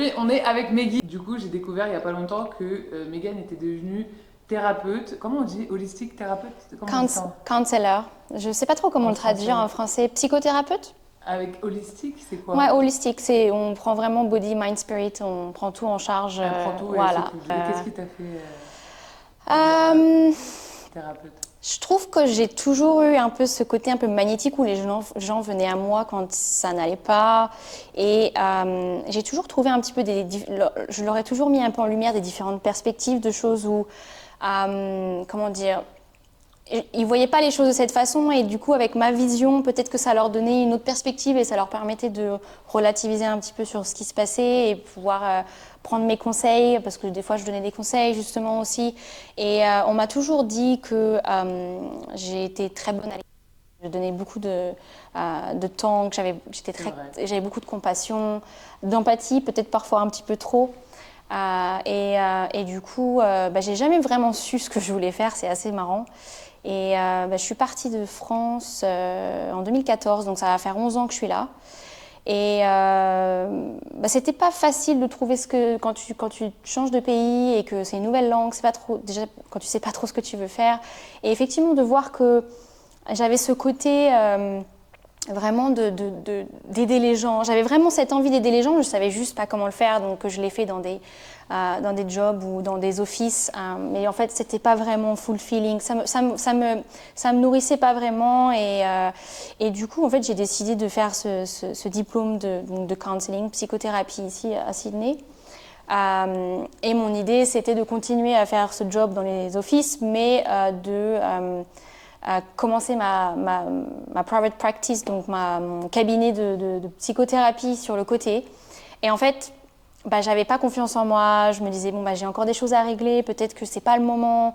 Aujourd'hui, on est avec Meggy. Du coup, j'ai découvert il n'y a pas longtemps que Megan était devenue thérapeute. Comment on dit? Holistique thérapeute? Comment on dit ça Counselor. Je ne sais pas trop comment en le traduire français? en français. Psychothérapeute? Avec holistique, c'est Ouais, quoi? holistique. On prend vraiment body, mind, spirit. On prend tout en charge. Elle prend tout et elle Voilà. s'occupe. Et qu'est-ce qui t'a fait devenir Euh, thérapeute? je trouve que j'ai toujours eu un peu ce côté un peu magnétique où les gens venaient à moi quand ça n'allait pas. Et j'ai toujours trouvé un petit peu je leur ai toujours mis un peu en lumière des différentes perspectives de choses où, comment dire, ils voyaient pas les choses de cette façon et du coup avec ma vision peut-être que ça leur donnait une autre perspective et ça leur permettait de relativiser un petit peu sur ce qui se passait et pouvoir prendre mes conseils parce que des fois je donnais des conseils justement aussi et on m'a toujours dit que j'ai été très bonne à l'écoute. Je donnais beaucoup de temps, que j'avais beaucoup de compassion, d'empathie, peut-être parfois un petit peu trop. Et du coup, j'ai jamais vraiment su ce que je voulais faire, c'est assez marrant. Et je suis partie de France en 2014, donc ça va faire 11 ans que je suis là. Et c'était pas facile de trouver quand tu changes de pays et que c'est une nouvelle langue, c'est pas trop, déjà quand tu sais pas trop ce que tu veux faire. Et effectivement de voir que j'avais ce côté vraiment d'aider les gens. J'avais vraiment cette envie d'aider les gens, je savais juste pas comment le faire, donc je l'ai fait dans des jobs ou dans des offices. Mais en fait, c'était pas vraiment fulfilling. Ça me nourrissait pas vraiment. Et du coup, en fait, j'ai décidé de faire ce diplôme de counseling, psychothérapie ici à Sydney. Et mon idée, c'était de continuer à faire ce job dans les offices, mais commencer ma private practice, donc mon cabinet de psychothérapie sur le côté. Et en fait, j'avais pas confiance en moi. Je me disais bon j'ai encore des choses à régler. Peut-être que c'est pas le moment.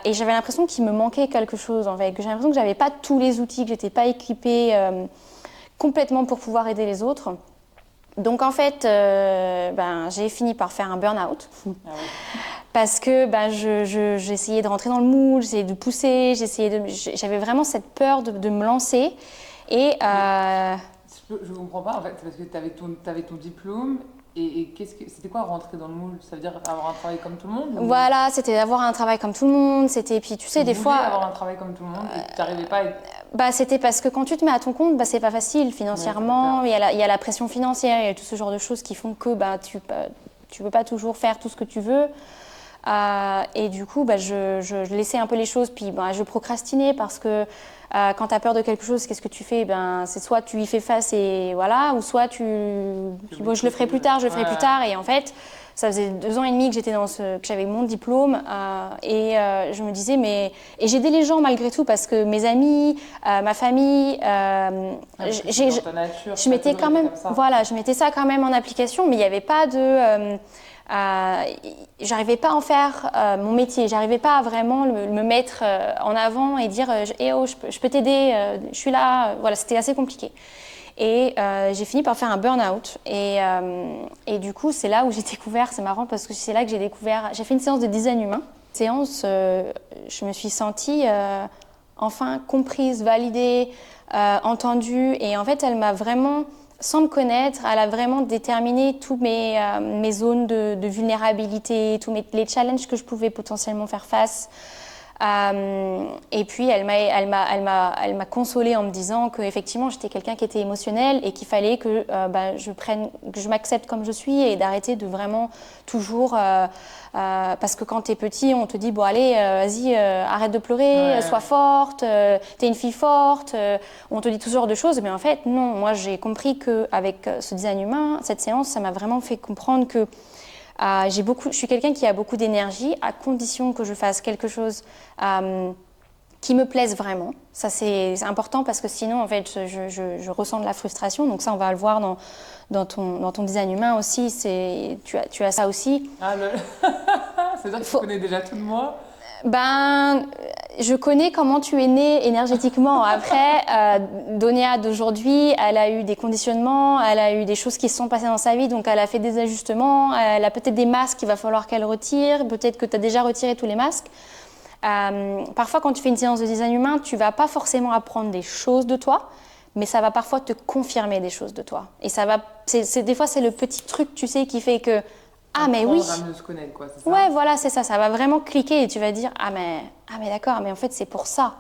Et j'avais l'impression qu'il me manquait quelque chose. En fait, que j'ai l'impression que j'avais pas tous les outils, que j'étais pas équipée complètement pour pouvoir aider les autres. Donc en fait, j'ai fini par faire un burn-out. Ah ouais. Parce que j'essayais de rentrer dans le moule, j'essayais de pousser, j'avais vraiment cette peur de me lancer. Et Je comprends pas en fait, parce que t'avais ton diplôme et c'était quoi rentrer dans le moule? Ça veut dire avoir un travail comme tout le monde ou voilà, c'était d'avoir un travail comme tout le monde. Puis tu sais, tu des voulais fois, avoir un travail comme tout le monde et tu n'arrivais pas à être... c'était parce que quand tu te mets à ton compte, c'est pas facile Ouais, ça fait financièrement. peur. Il y a la pression financière, il y a tout ce genre de choses qui font que tu peux pas toujours faire tout ce que tu veux. Et du coup, je laissais un peu les choses, puis je procrastinais parce que quand tu as peur de quelque chose, qu'est-ce que tu fais? C'est soit tu y fais face et voilà, ou soit je le ferai plus tard, je le ferai plus tard. Et en fait, ça faisait 2 ans et demi que que j'avais mon diplôme je me disais et j'aidais les gens malgré tout parce que mes amis, ma famille, C'est dans ta nature, je mettais quand même, comme ça. voilà, je mettais ça quand même en application, mais il n'y avait pas j'arrivais pas à en faire mon métier, j'arrivais pas à vraiment me mettre en avant et dire je peux t'aider, je suis là. Voilà, c'était assez compliqué. Et j'ai fini par faire un burn-out. Et du coup, c'est là où j'ai découvert, c'est marrant parce que c'est là que j'ai fait une séance de design humain. Séance, je me suis sentie enfin comprise, validée, entendue. Et en fait, elle m'a vraiment, sans me connaître, elle a vraiment déterminé toutes mes zones de vulnérabilité, les challenges que je pouvais potentiellement faire face. Et puis elle m'a consolée en me disant que effectivement j'étais quelqu'un qui était émotionnel et qu'il fallait que que je m'accepte comme je suis et d'arrêter de vraiment toujours parce que quand t'es petit on te dit bon allez vas-y arrête de pleurer, Ouais. sois forte, t'es une fille forte, on te dit tout ce genre de choses, mais en fait non, moi j'ai compris que avec ce design humain, cette séance ça m'a vraiment fait comprendre que je suis quelqu'un qui a beaucoup d'énergie, à condition que je fasse quelque chose qui me plaise vraiment. Ça, c'est important parce que sinon, en fait, je ressens de la frustration. Donc ça, on va le voir dans ton design humain aussi. Tu as ça aussi. Ah, c'est-à-dire que tu connais déjà tout de moi. Je connais comment tu es née énergétiquement. Après, Donia d'aujourd'hui, elle a eu des conditionnements, elle a eu des choses qui se sont passées dans sa vie, donc elle a fait des ajustements, elle a peut-être des masques qu'il va falloir qu'elle retire, peut-être que tu as déjà retiré tous les masques. Parfois, quand tu fais une séance de design humain, tu vas pas forcément apprendre des choses de toi, mais ça va parfois te confirmer des choses de toi. Et ça va, des fois, c'est le petit truc, tu sais, qui fait que, ah, mais oui. À mieux se connaître, quoi, c'est ça? Ouais, voilà, c'est ça. Ça va vraiment cliquer et tu vas dire, ah, mais d'accord, mais en fait, c'est pour ça.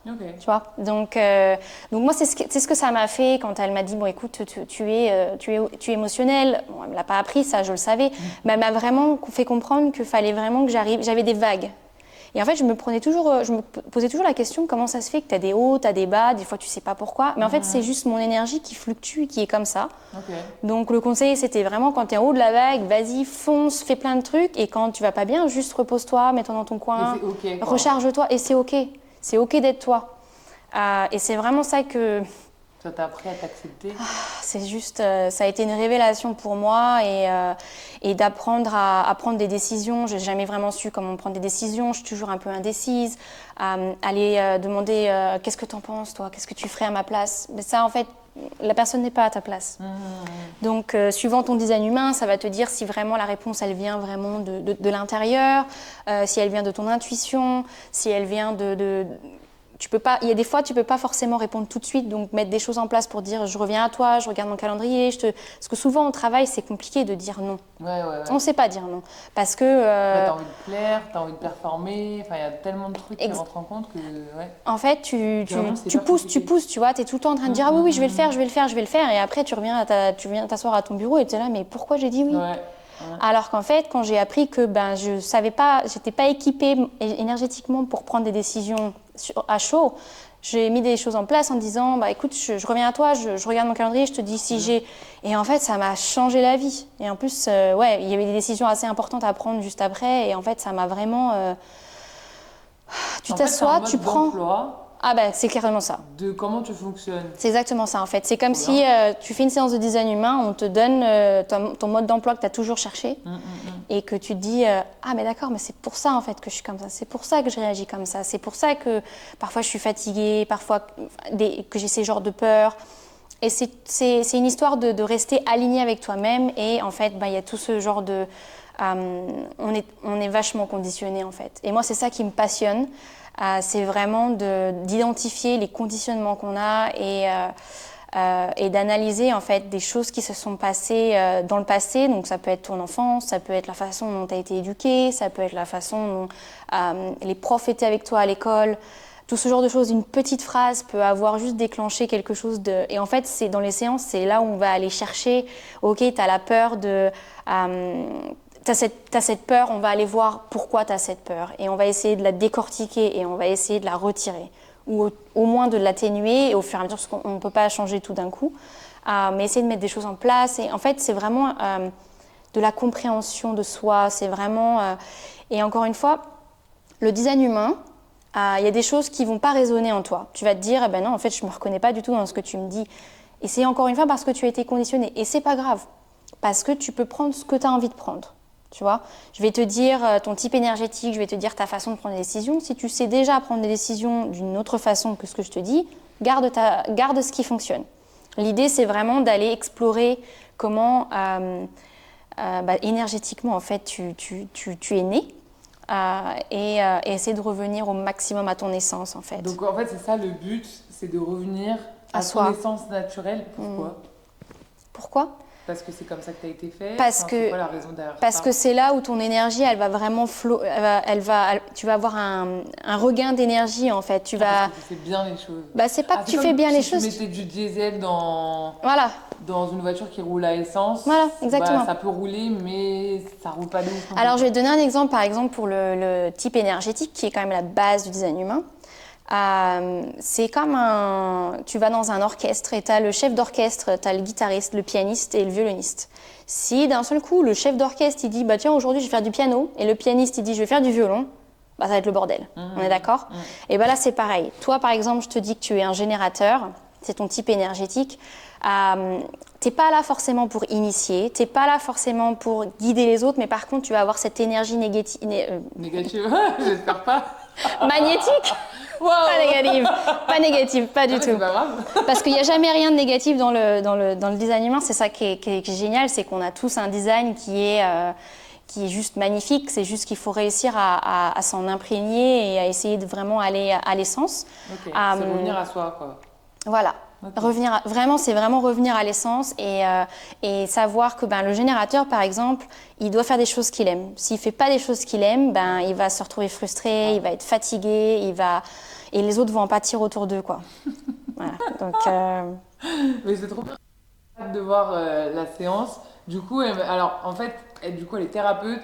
Okay. Tu vois, donc moi c'est ce que ça m'a fait quand elle m'a dit bon écoute tu es émotionnelle. Bon, elle me l'a pas appris, ça je le savais, mais elle m'a vraiment fait comprendre qu'il fallait vraiment que j'avais des vagues. Et en fait je me posais toujours la question comment ça se fait que tu as des hauts, tu as des bas, des fois tu sais pas pourquoi, mais en fait c'est juste mon énergie qui fluctue, qui est comme ça. Okay. Donc le conseil c'était vraiment quand tu es en haut de la vague, vas-y fonce, fais plein de trucs, et quand tu vas pas bien, juste repose-toi, mets-toi dans ton coin, okay, recharge-toi et c'est ok. C'est ok d'être toi. Et c'est vraiment ça que... Ça t'a appris à t'accepter? C'est juste... ça a été une révélation pour moi et d'apprendre à prendre des décisions. Je n'ai jamais vraiment su comment prendre des décisions. Je suis toujours un peu indécise. Aller demander qu'est-ce que tu en penses, toi? Qu'est-ce que tu ferais à ma place? Mais ça, en fait, la personne n'est pas à ta place. Donc, suivant ton design humain, ça va te dire si vraiment la réponse, elle vient vraiment de l'intérieur, si elle vient de ton intuition, si elle vient tu peux pas, il y a des fois, tu peux pas forcément répondre tout de suite, donc mettre des choses en place pour dire je reviens à toi, je regarde mon calendrier. Parce que souvent, au travail, c'est compliqué de dire non. Ouais. On ne sait pas dire non. Parce que. T'as envie de plaire, t'as envie de performer, enfin, il y a tellement de trucs qui rentrent en compte que. Ouais. En fait, tu pousses, tu vois, tu es tout le temps en train de dire ah oui, je vais le faire, et après, tu viens t'asseoir à ton bureau et tu es là, mais pourquoi j'ai dit oui? Ouais. Alors qu'en fait, quand j'ai appris que je savais pas, j'étais pas équipée énergétiquement pour prendre des décisions à chaud, j'ai mis des choses en place en disant bah écoute, je reviens à toi, je regarde mon calendrier, je te dis si j'ai. Et en fait, ça m'a changé la vie. Et en plus, ouais, il y avait des décisions assez importantes à prendre juste après, et en fait, ça m'a vraiment. Tu t'assois, tu prends. Ah ben c'est carrément ça. De comment tu fonctionnes. C'est exactement ça en fait. C'est comme si tu fais une séance de design humain, on te donne ton mode d'emploi que tu as toujours cherché et que tu te dis ah mais d'accord, mais c'est pour ça en fait que je suis comme ça, c'est pour ça que je réagis comme ça, c'est pour ça que parfois je suis fatiguée, parfois que j'ai ces genres de peurs. Et c'est une histoire de rester aligné avec toi-même et en fait il y a tout ce genre de... on est vachement conditionné en fait. Et moi c'est ça qui me passionne. C'est vraiment d'identifier les conditionnements qu'on a et d'analyser en fait des choses qui se sont passées dans le passé. Donc ça peut être ton enfance, ça peut être la façon dont tu as été éduqué, ça peut être la façon dont les profs étaient avec toi à l'école. Tout ce genre de choses, une petite phrase peut avoir juste déclenché quelque chose de... Et en fait, c'est dans les séances, c'est là où on va aller chercher, ok, tu as la peur de... T'as cette peur, on va aller voir pourquoi tu as cette peur et on va essayer de la décortiquer et on va essayer de la retirer ou au moins de l'atténuer et au fur et à mesure, parce qu'on ne peut pas changer tout d'un coup, mais essayer de mettre des choses en place. Et en fait, c'est vraiment de la compréhension de soi, c'est vraiment... et encore une fois, le design humain, il y a des choses qui ne vont pas résonner en toi. Tu vas te dire, eh ben non, en fait, je ne me reconnais pas du tout dans ce que tu me dis. Et c'est encore une fois parce que tu as été conditionné. Et ce n'est pas grave, parce que tu peux prendre ce que tu as envie de prendre. Tu vois, je vais te dire ton type énergétique, je vais te dire ta façon de prendre des décisions. Si tu sais déjà prendre des décisions d'une autre façon que ce que je te dis, garde ce qui fonctionne. L'idée, c'est vraiment d'aller explorer comment énergétiquement, en fait, tu es né et essayer de revenir au maximum à ton essence, en fait. Donc, en fait, c'est ça le but, c'est de revenir à ton essence naturelle. Pourquoi? Pourquoi? Parce que c'est comme ça que tu as été fait. C'est quoi la raison derrière ça? Parce que c'est là où ton énergie, elle va vraiment tu vas avoir un regain d'énergie en fait. Parce que tu fais bien les choses. C'est pas que tu fais bien les choses. Si tu mettais du diesel dans une voiture qui roule à essence, exactement. Ça peut rouler, mais ça roule pas de ouf. Alors je vais te donner un exemple, par exemple pour le type énergétique qui est quand même la base du design humain. C'est comme tu vas dans un orchestre et tu as le chef d'orchestre, tu as le guitariste, le pianiste et le violoniste. Si d'un seul coup le chef d'orchestre il dit tiens aujourd'hui je vais faire du piano et le pianiste il dit je vais faire du violon, ça va être le bordel. On est d'accord? Et là c'est pareil. Toi par exemple je te dis que tu es un générateur, c'est ton type énergétique. T'es pas là forcément pour initier, t'es pas là forcément pour guider les autres, mais par contre tu vas avoir cette énergie négative. Négative, j'espère pas. Magnétique. Wow. Pas négative, pas du tout. C'est pas grave. Parce qu'il n'y a jamais rien de négatif dans le design humain. C'est ça qui est génial, c'est qu'on a tous un design qui est juste magnifique. C'est juste qu'il faut réussir à s'en imprégner et à essayer de vraiment aller à l'essence. C'est revenir à soi, quoi. Voilà. Ok. Vraiment, c'est vraiment revenir à l'essence et savoir que le générateur, par exemple, il doit faire des choses qu'il aime. S'il fait pas des choses qu'il aime, il va se retrouver frustré, il va être fatigué, et les autres vont en pâtir autour d'eux, quoi. Voilà. Donc, Mais c'est trop bien. J'ai hâte de voir la séance. Du coup, alors en fait, elle est thérapeute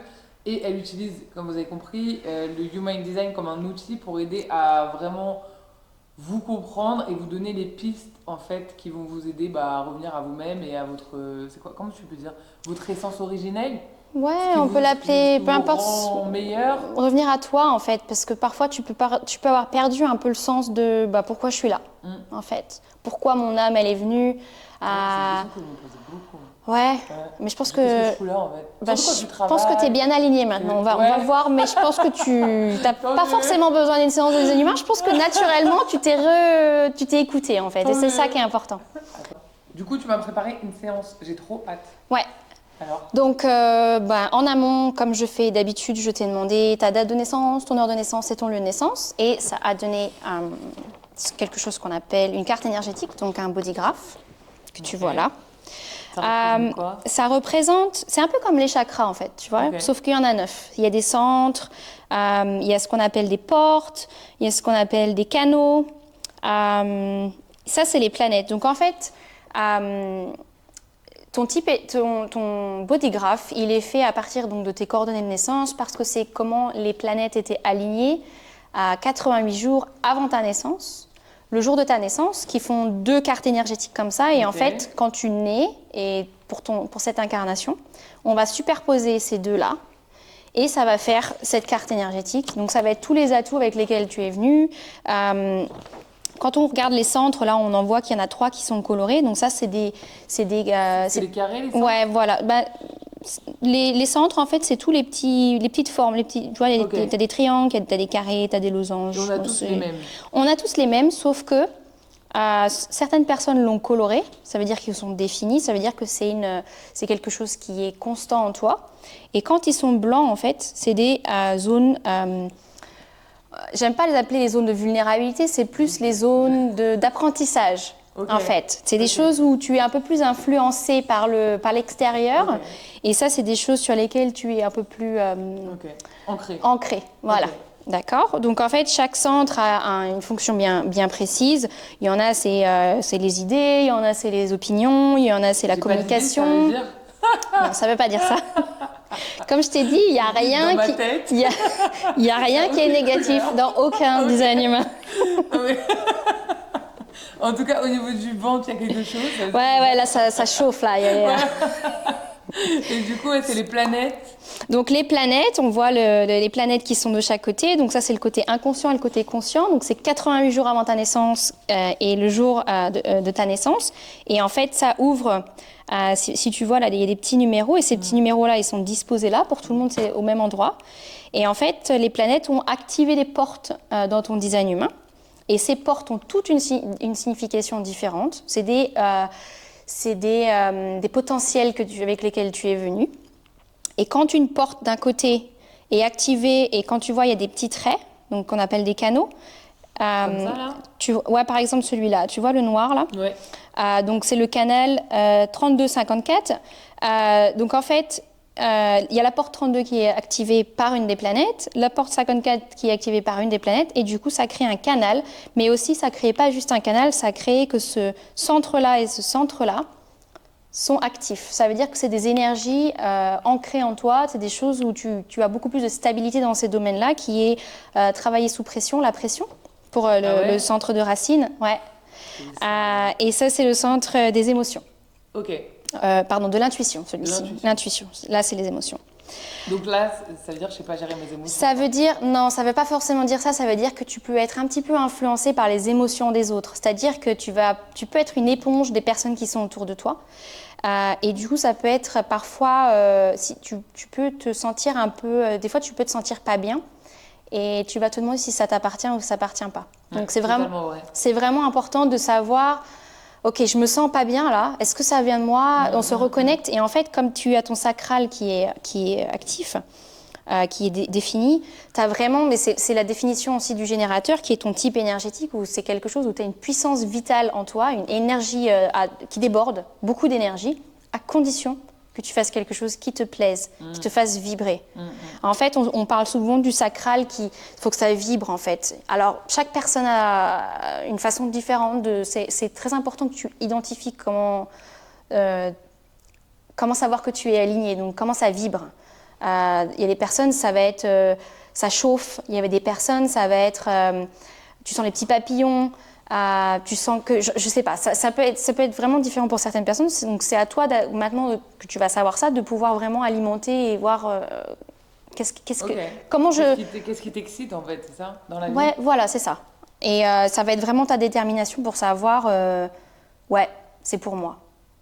et elle utilise, comme vous avez compris, le Human Design comme un outil pour aider à vraiment vous comprendre et vous donner les pistes en fait qui vont vous aider à revenir à vous-même et à votre, c'est quoi, comment tu peux dire, votre essence originelle, ouais, on peut l'appeler, ce qui peu vous importe, rend meilleur. revenir à toi, en fait, parce que parfois, tu peux avoir perdu un peu le sens de pourquoi je suis là, Mm. en fait. Pourquoi mon âme, elle est venue Ouais, c'est une à... question que je me posais beaucoup. Ouais, Ouais. mais je pense Qu'est-ce que que... je fous là en fait? Bah, Surtout quand tu je pense que tu es travailles. bien aligné maintenant. On va Ouais. voir, mais je pense que tu n'as Tant pas mieux. forcément besoin d'une séance de design humain. Je pense que naturellement, tu t'es écouté en fait. Et Tant c'est ça mieux. qui est important. Du coup, tu m'as préparé une séance. J'ai trop hâte. Ouais. Alors? Donc, en amont, comme je fais d'habitude, je t'ai demandé ta date de naissance, ton heure de naissance et ton lieu de naissance. Et ça a donné quelque chose qu'on appelle une carte énergétique, donc un bodygraph, que tu vois là. Ça représente quoi? Ça représente, c'est un peu comme les chakras en fait, tu vois, Ok. sauf qu'il y en a 9. Il y a des centres, il y a ce qu'on appelle des portes, il y a ce qu'on appelle des canaux. Ça, c'est les planètes. Donc en fait, ton bodygraph, il est fait à partir donc, de tes coordonnées de naissance parce que c'est comment les planètes étaient alignées à 88 jours avant ta naissance. Le jour de ta naissance, qui font 2 cartes énergétiques comme ça. Et en Ok. fait, quand tu nais, et pour cette incarnation, on va superposer ces deux-là. Et ça va faire cette carte énergétique. Donc ça va être tous les atouts avec lesquels tu es venu. Quand on regarde les centres, là, on en voit qu'il y en a 3 qui sont colorés. Donc ça, c'est des C'est les carrés, les centres? ouais, voilà. Les centres, en fait, c'est tous les petites formes. Tu vois, Ok. t'as des triangles, t'as des carrés, t'as des losanges. Et on a Bon, tous les mêmes. On a tous les mêmes, sauf que certaines personnes l'ont coloré. Ça veut dire qu'ils sont définis. Ça veut dire que c'est quelque chose qui est constant en toi. Et quand ils sont blancs, en fait, c'est des zones... j'aime pas les appeler les zones de vulnérabilité, c'est plus les zones d'apprentissage. Ok. En fait, c'est des Ok. choses où tu es un peu plus influencé par l'extérieur, Ok. et ça, c'est des choses sur lesquelles tu es un peu plus Ok. Ancré. ancré. Voilà. Ok. D'accord. Donc en fait, chaque centre a une fonction bien précise. Il y en a, c'est les idées, il y en a, c'est les opinions, il y en a, c'est la J'ai pas d'idée, ça communication. veut dire. Non, ça veut pas dire ça. Comme je t'ai dit, il y a rien Dans ma qui, tête. il y a rien qui est négatif dans aucun design humain. Non, mais- En tout cas, au niveau du ventre, il y a quelque chose. Ça veut dire- Ouais, là, ça chauffe, là. Et du coup, ouais, c'est les planètes. Donc, les planètes, on voit les planètes qui sont de chaque côté. Donc, ça, c'est le côté inconscient et le côté conscient. Donc, c'est 88 jours avant ta naissance et le jour de ta naissance. Et en fait, ça ouvre, si tu vois, là, il y a des petits numéros. Et ces petits numéros-là, ils sont disposés là. Pour tout le monde, c'est au même endroit. Et en fait, les planètes ont activé des portes dans ton design humain. Et ces portes ont toute une signification différente. C'est des potentiels avec lesquels tu es venu. Et quand une porte d'un côté est activée et quand tu vois, il y a des petits traits, donc qu'on appelle des canaux. Comme ça, là? Ouais, par exemple celui-là, tu vois le noir là? Ouais. Donc c'est le canal 3254. Donc en fait, il y a la porte 32 qui est activée par une des planètes, la porte 54 qui est activée par une des planètes, et du coup ça crée un canal, mais aussi ça crée pas juste un canal, ça crée que ce centre-là et ce centre-là sont actifs. Ça veut dire que c'est des énergies ancrées en toi, c'est des choses où tu as beaucoup plus de stabilité dans ces domaines-là, qui est travailler sous pression, la pression, pour le centre de racine. Ouais. Et ça, c'est le centre des émotions. Ok. Pardon, de l'intuition, celui-ci. L'intuition. Là, c'est les émotions. Donc là, ça veut dire que je sais pas gérer mes émotions. Ça veut dire, non, ça veut pas forcément dire ça, ça veut dire que tu peux être un petit peu influencé par les émotions des autres. C'est-à-dire que tu peux être une éponge des personnes qui sont autour de toi. Et du coup, ça peut être parfois, si tu peux te sentir un peu, des fois tu peux te sentir pas bien et tu vas te demander si ça t'appartient ou si ça t'appartient pas. Donc c'est vraiment important de savoir, ok, je me sens pas bien là, est-ce que ça vient de moi? On se reconnecte et en fait, comme tu as ton sacral qui est actif, qui est définie. T'as vraiment, mais c'est la définition aussi du générateur qui est ton type énergétique, où c'est quelque chose où tu as une puissance vitale en toi, une énergie qui déborde, beaucoup d'énergie, à condition que tu fasses quelque chose qui te plaise, qui te fasse vibrer. En fait, on parle souvent du sacral, il faut que ça vibre en fait. Alors, chaque personne a une façon différente, c'est très important que tu identifies comment savoir que tu es aligné, donc comment ça vibre. Il y a des personnes, ça va être, ça chauffe. Il y avait des personnes, ça va être, tu sens les petits papillons. Tu sens que, je sais pas, ça peut être vraiment différent pour certaines personnes. Donc c'est à toi, maintenant que tu vas savoir ça, de pouvoir vraiment alimenter et voir comment Qu'est-ce qui t'excite en fait, c'est ça, dans la vie? Ouais, voilà, c'est ça. Et ça va être vraiment ta détermination pour savoir, ouais, c'est pour moi.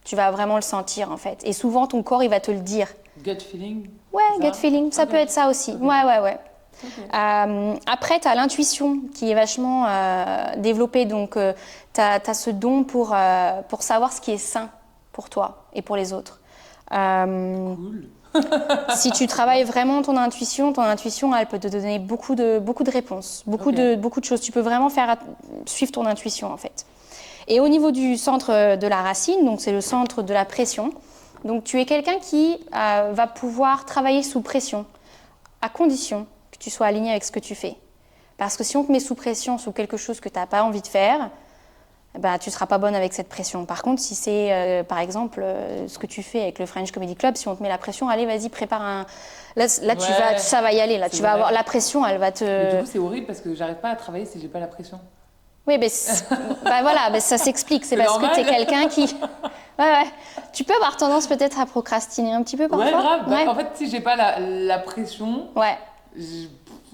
Tu vas vraiment le sentir en fait. Et souvent, ton corps, il va te le dire. Gut feeling? Ouais, gut feeling, ça peut être ça aussi. Ouais. Okay. Après, tu as l'intuition qui est vachement développée. Donc, tu as ce don pour savoir ce qui est sain pour toi et pour les autres. Cool. Si tu travailles vraiment ton intuition, elle peut te donner beaucoup de réponses, beaucoup de choses. Tu peux vraiment suivre ton intuition, en fait. Et au niveau du centre de la racine, donc c'est le centre de la pression. Donc, tu es quelqu'un qui va pouvoir travailler sous pression, à condition que tu sois aligné avec ce que tu fais. Parce que si on te met sous pression, sous quelque chose que tu n'as pas envie de faire, ben, tu ne seras pas bonne avec cette pression. Par contre, si c'est, par exemple, ce que tu fais avec le French Comedy Club, si on te met la pression, allez, vas-y, prépare un... Là, ça va y aller. Là, tu vas avoir la pression, elle va te... Mais du coup, c'est horrible parce que j'arrive pas à travailler si j'ai pas la pression. Oui, mais voilà, ça s'explique. C'est parce normal. que tu es quelqu'un qui... Ouais. Tu peux avoir tendance peut-être à procrastiner un petit peu parfois. Ouais, grave. Ouais. En fait, si j'ai pas la pression, je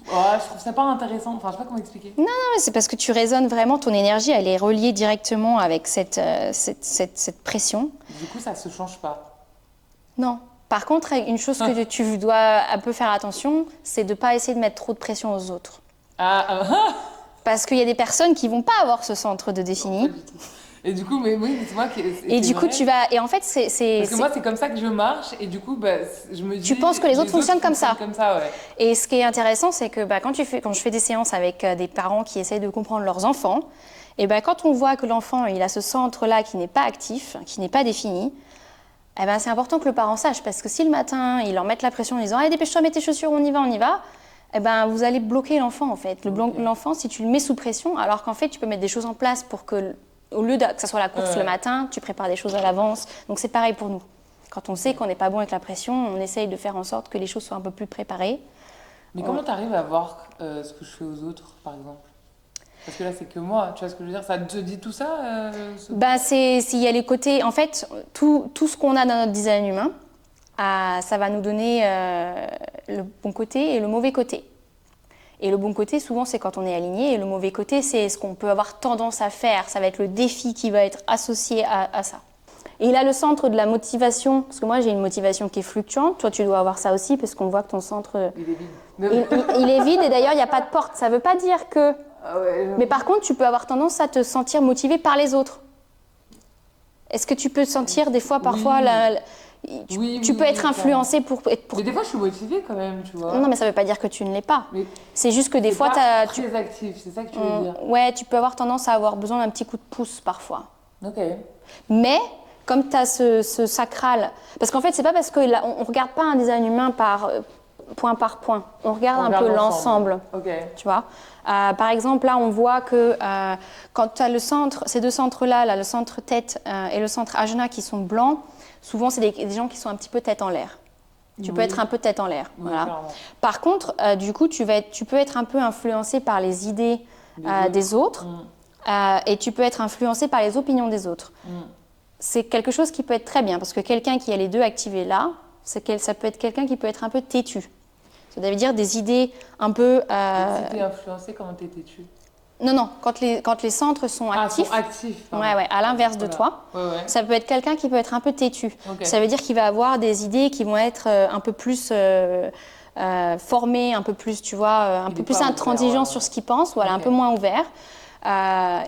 trouve ça pas intéressant. Enfin, je sais pas comment expliquer. Non, c'est parce que tu résonnes vraiment. Ton énergie, elle est reliée directement avec cette pression. Du coup, ça se change pas. Non. Par contre, une chose que tu dois un peu faire attention, c'est de pas essayer de mettre trop de pression aux autres. Parce qu'il y a des personnes qui vont pas avoir ce centre de défini. Non, et du coup, mais oui, c'est moi qui. Et du coup, tu vas. Et en fait, c'est. Parce que moi, c'est comme ça que je marche, et du coup, je me dis. Tu penses que les autres fonctionnent comme ça. Ouais. Et ce qui est intéressant, c'est que quand je fais des séances avec des parents qui essayent de comprendre leurs enfants, et quand on voit que l'enfant il a ce centre-là qui n'est pas actif, qui n'est pas défini, c'est important que le parent sache, parce que si le matin, ils leur mettent la pression en disant « Allez, dépêche-toi, mets tes chaussures, on y va », vous allez bloquer l'enfant, en fait. L'enfant, si tu le mets sous pression, alors qu'en fait, tu peux mettre des choses en place pour que, au lieu que ça soit la course le matin, tu prépares des choses à l'avance. Donc, c'est pareil pour nous. Quand on sait qu'on n'est pas bon avec la pression, on essaye de faire en sorte que les choses soient un peu plus préparées. Mais comment tu arrives à voir ce que je fais aux autres, par exemple ? Parce que là, c'est que moi, tu vois ce que je veux dire ? Ça te dit tout ça s'il y a les côtés... En fait, tout ce qu'on a dans notre design humain, ça va nous donner le bon côté et le mauvais côté. Et le bon côté, souvent, c'est quand on est aligné. Et le mauvais côté, c'est ce qu'on peut avoir tendance à faire. Ça va être le défi qui va être associé à ça. Et il a le centre de la motivation. Parce que moi, j'ai une motivation qui est fluctuante. Toi, tu dois avoir ça aussi, parce qu'on voit que ton centre... Il est vide. Il est vide, et d'ailleurs, il n'y a pas de porte. Ça ne veut pas dire que... Mais par contre, tu peux avoir tendance à te sentir motivé par les autres. Est-ce que tu peux sentir des fois, parfois... Tu peux être influencé pour... Mais des fois, je suis motivée quand même, tu vois. Non, mais ça ne veut pas dire que tu ne l'es pas. Mais c'est juste que des fois... Tu es très actif, c'est ça que tu veux dire. Ouais, tu peux avoir tendance à avoir besoin d'un petit coup de pouce parfois. Ok. Mais, comme tu as ce sacral... Parce qu'en fait, c'est pas parce qu'on ne regarde pas un design humain point par point. On regarde un peu l'ensemble. Ok. Tu vois. Par exemple, là, on voit que quand tu as ces deux centres-là, le centre tête et le centre ajna qui sont blancs, souvent, c'est des gens qui sont un petit peu tête en l'air. Tu peux être un peu tête en l'air. Oui, voilà. Par contre, du coup, tu peux être un peu influencé par les idées des autres et tu peux être influencé par les opinions des autres. C'est quelque chose qui peut être très bien parce que quelqu'un qui a les deux activés là, ça peut être quelqu'un qui peut être un peu têtu. Ça veut dire des idées un peu... Si t'es influencé, comment t'es têtu ? Non, quand les centres sont actifs. Sont actifs. Ouais, à l'inverse de toi. Ouais. Ça peut être quelqu'un qui peut être un peu têtu. Okay. Ça veut dire qu'il va avoir des idées qui vont être un peu plus formées, un peu plus, tu vois, un peu plus intransigeant sur ce qu'il pense, voilà, un peu moins ouvert.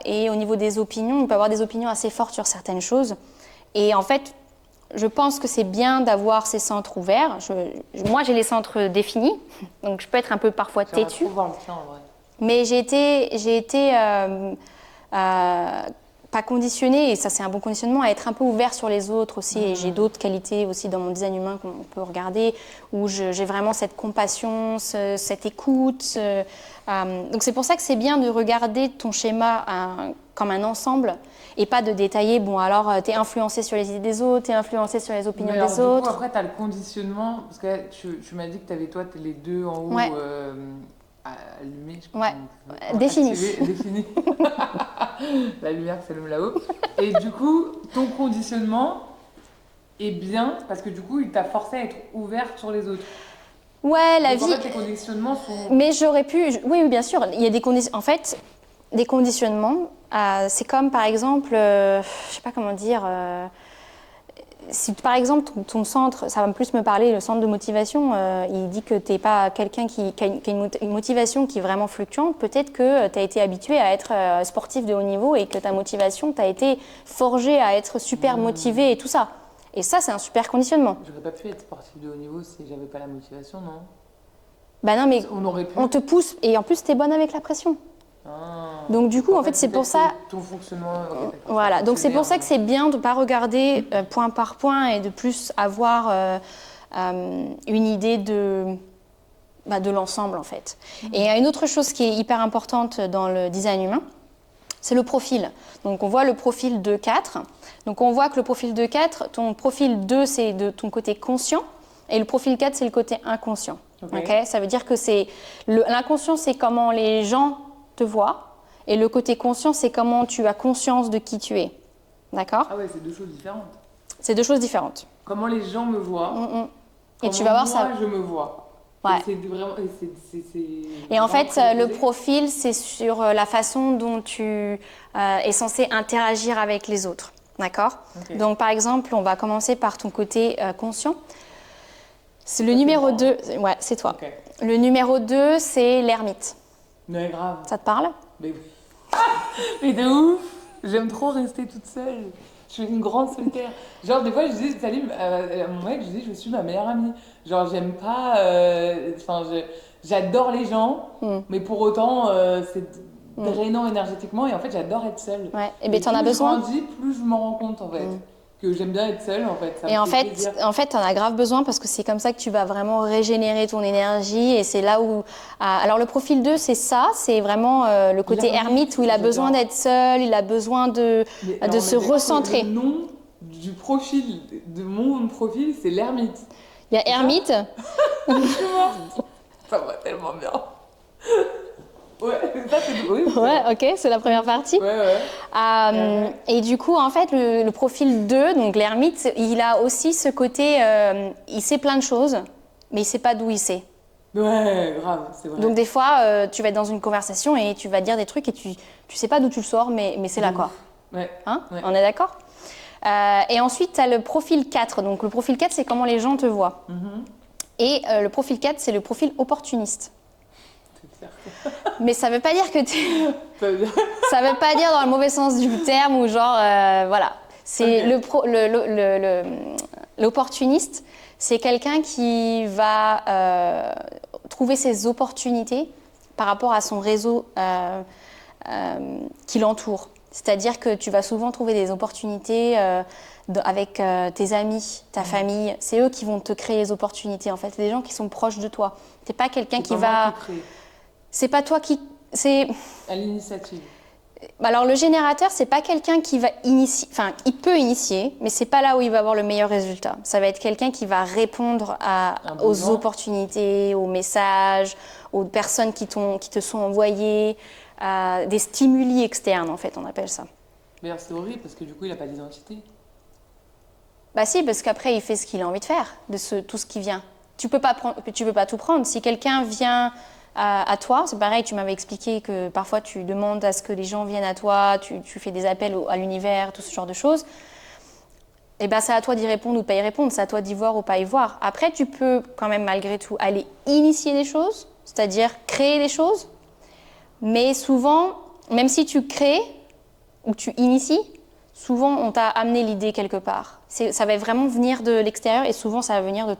Et au niveau des opinions, il peut avoir des opinions assez fortes sur certaines choses. Et en fait, je pense que c'est bien d'avoir ces centres ouverts. Moi, j'ai les centres définis, donc je peux être un peu parfois J'aimerais têtue. trop voir le tien, en vrai. Mais j'ai été pas conditionnée, et ça c'est un bon conditionnement, à être un peu ouvert sur les autres aussi. Et j'ai d'autres qualités aussi dans mon design humain qu'on peut regarder, où j'ai vraiment cette compassion, cette écoute. Donc c'est pour ça que c'est bien de regarder ton schéma comme un ensemble et pas de détailler, bon alors t'es influencé sur les idées des autres, t'es influencé sur les opinions Mais alors, des du coup, autres. après, t'as le conditionnement, parce que là, tu m'as dit que t'avais toi les deux en haut Ouais. allumés, je sais pas Ouais. comment Définis. activer, définis. La lumière s'allume là-haut. Et du coup, ton conditionnement est bien, parce que du coup, il t'a forcé à être ouverte sur les autres. Ouais, la Donc, en vie. fait, tes conditionnements sont... Mais j'aurais pu. Oui, oui, bien sûr. Il y a des conditions. En fait, des conditionnements, c'est comme par exemple, je sais pas comment dire. Si par exemple ton centre, ça va plus me parler, le centre de motivation, il dit que tu n'es pas quelqu'un qui a une motivation qui est vraiment fluctuante, peut-être que tu as été habitué à être sportif de haut niveau et que ta motivation t'a été forgée à être super motivé et tout ça. Et ça, c'est un super conditionnement. J'aurais pas pu être sportif de haut niveau si j'avais pas la motivation, non? Bah non, mais On aurait pu. on te pousse et en plus, tu es bonne avec la pression. Ah. Donc du coup, en fait, c'est pour ça... Ton fonctionnement... ok, d'accord, Voilà, donc c'est pour ça que fonctionnaire, c'est bien de ne pas regarder point par point et de plus avoir une idée de l'ensemble en fait. Et il y a une autre chose qui est hyper importante dans le design humain, c'est le profil. Donc on voit le profil 2-4. Donc on voit que le profil 2-4, ton profil 2 c'est de ton côté conscient et le profil 4 c'est le côté inconscient. Okay. Ça veut dire que l'inconscient c'est comment les gens te voient. Et le côté conscient, c'est comment tu as conscience de qui tu es. D'accord? Ah ouais, c'est deux choses différentes. C'est deux choses différentes. Comment les gens me voient, Et tu vas voir moi, ça. je me vois. Ouais. Et c'est vraiment... Et en fait, le profil, c'est sur la façon dont tu es censé interagir avec les autres. D'accord? Okay. Donc, par exemple, on va commencer par ton côté conscient. C'est le numéro 2. Ouais, c'est toi. Okay. Le numéro 2, c'est l'ermite. Mais grave. Ça te parle? Mais de ouf! J'aime trop rester toute seule. Je suis une grande solitaire. Genre, des fois, je dis, Salim, à mon mec, je dis, je suis ma meilleure amie. Genre, j'aime pas. Enfin, j'adore les gens, mais pour autant, c'est drainant énergétiquement. Et en fait, j'adore être seule. Ouais, et bien, t'en as besoin. Plus je grandis, plus je m'en rends compte, en fait. Que j'aime bien être seule, en fait. Ça et en fait, t'en as grave besoin parce que c'est comme ça que tu vas vraiment régénérer ton énergie. Et c'est là où... alors, le profil 2, c'est ça. C'est vraiment le côté ermite où il a besoin d'être seul, il a besoin de se recentrer. Le nom du profil, de mon profil, c'est l'ermite. Il y a ermite. Je suis morte. Ça va tellement bien. Ouais, ça c'est... Oui, ouais, ok, c'est la première partie. Ouais. Et du coup, en fait, le profil 2, donc l'ermite, il a aussi ce côté, il sait plein de choses, mais il sait pas d'où il sait. Ouais, grave, c'est vrai. Donc des fois, tu vas être dans une conversation et tu vas dire des trucs et tu sais pas d'où tu le sors, mais c'est là quoi. Ouais. Hein ouais. On est d'accord? Et ensuite, tu as le profil 4. Donc le profil 4, c'est comment les gens te voient. Et le profil 4, c'est le profil opportuniste. Mais ça veut pas dire que ça veut pas dire dans le mauvais sens du terme ou genre voilà. C'est l'opportuniste, c'est quelqu'un qui va trouver ses opportunités par rapport à son réseau qui l'entoure. C'est-à-dire que tu vas souvent trouver des opportunités avec tes amis, ta famille. C'est eux qui vont te créer les opportunités en fait. C'est des gens qui sont proches de toi. T'es pas quelqu'un qui va... C'est pas toi qui... C'est... À l'initiative. Alors le générateur, c'est pas quelqu'un qui va initier... Enfin, il peut initier, mais c'est pas là où il va avoir le meilleur résultat. Ça va être quelqu'un qui va répondre aux opportunités, aux messages, aux personnes qui te sont envoyées, des stimuli externes en fait, on appelle ça. Mais alors c'est horrible parce que du coup, il a pas d'identité. Bah si, parce qu'après, il fait ce qu'il a envie de faire, tout ce qui vient. Tu peux pas tout prendre. Si quelqu'un vient... à toi, c'est pareil, tu m'avais expliqué que parfois tu demandes à ce que les gens viennent à toi, tu fais des appels à l'univers, tout ce genre de choses. Et ben c'est à toi d'y répondre ou de pas y répondre, c'est à toi d'y voir ou pas y voir. Après, tu peux quand même malgré tout aller initier des choses, c'est-à-dire créer des choses, mais souvent, même si tu crées ou tu inities, souvent on t'a amené l'idée quelque part. Ça va vraiment venir de l'extérieur et souvent ça va venir de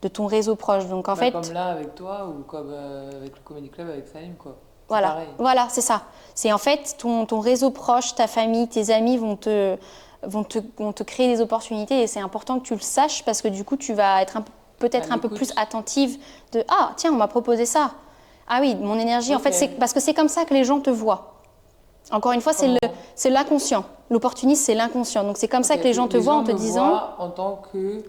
ton réseau proche. Donc en Bah, fait, comme là avec toi ou comme avec le Comedy Club avec Salim, quoi. C'est voilà, pareil. voilà, c'est ça. C'est en fait ton réseau proche, ta famille, tes amis vont te créer des opportunités et c'est important que tu le saches parce que du coup, tu vas être peut-être À un peu l'écoute. plus attentive de ah, tiens, on m'a proposé ça. Ah oui, mon énergie, en fait, Ok. c'est parce que c'est comme ça que les gens te voient. Encore une fois, Comment? c'est l'inconscient. L'opportuniste, c'est l'inconscient. Donc c'est comme ça Ok, que les gens te voient en te me disant voient en tant que...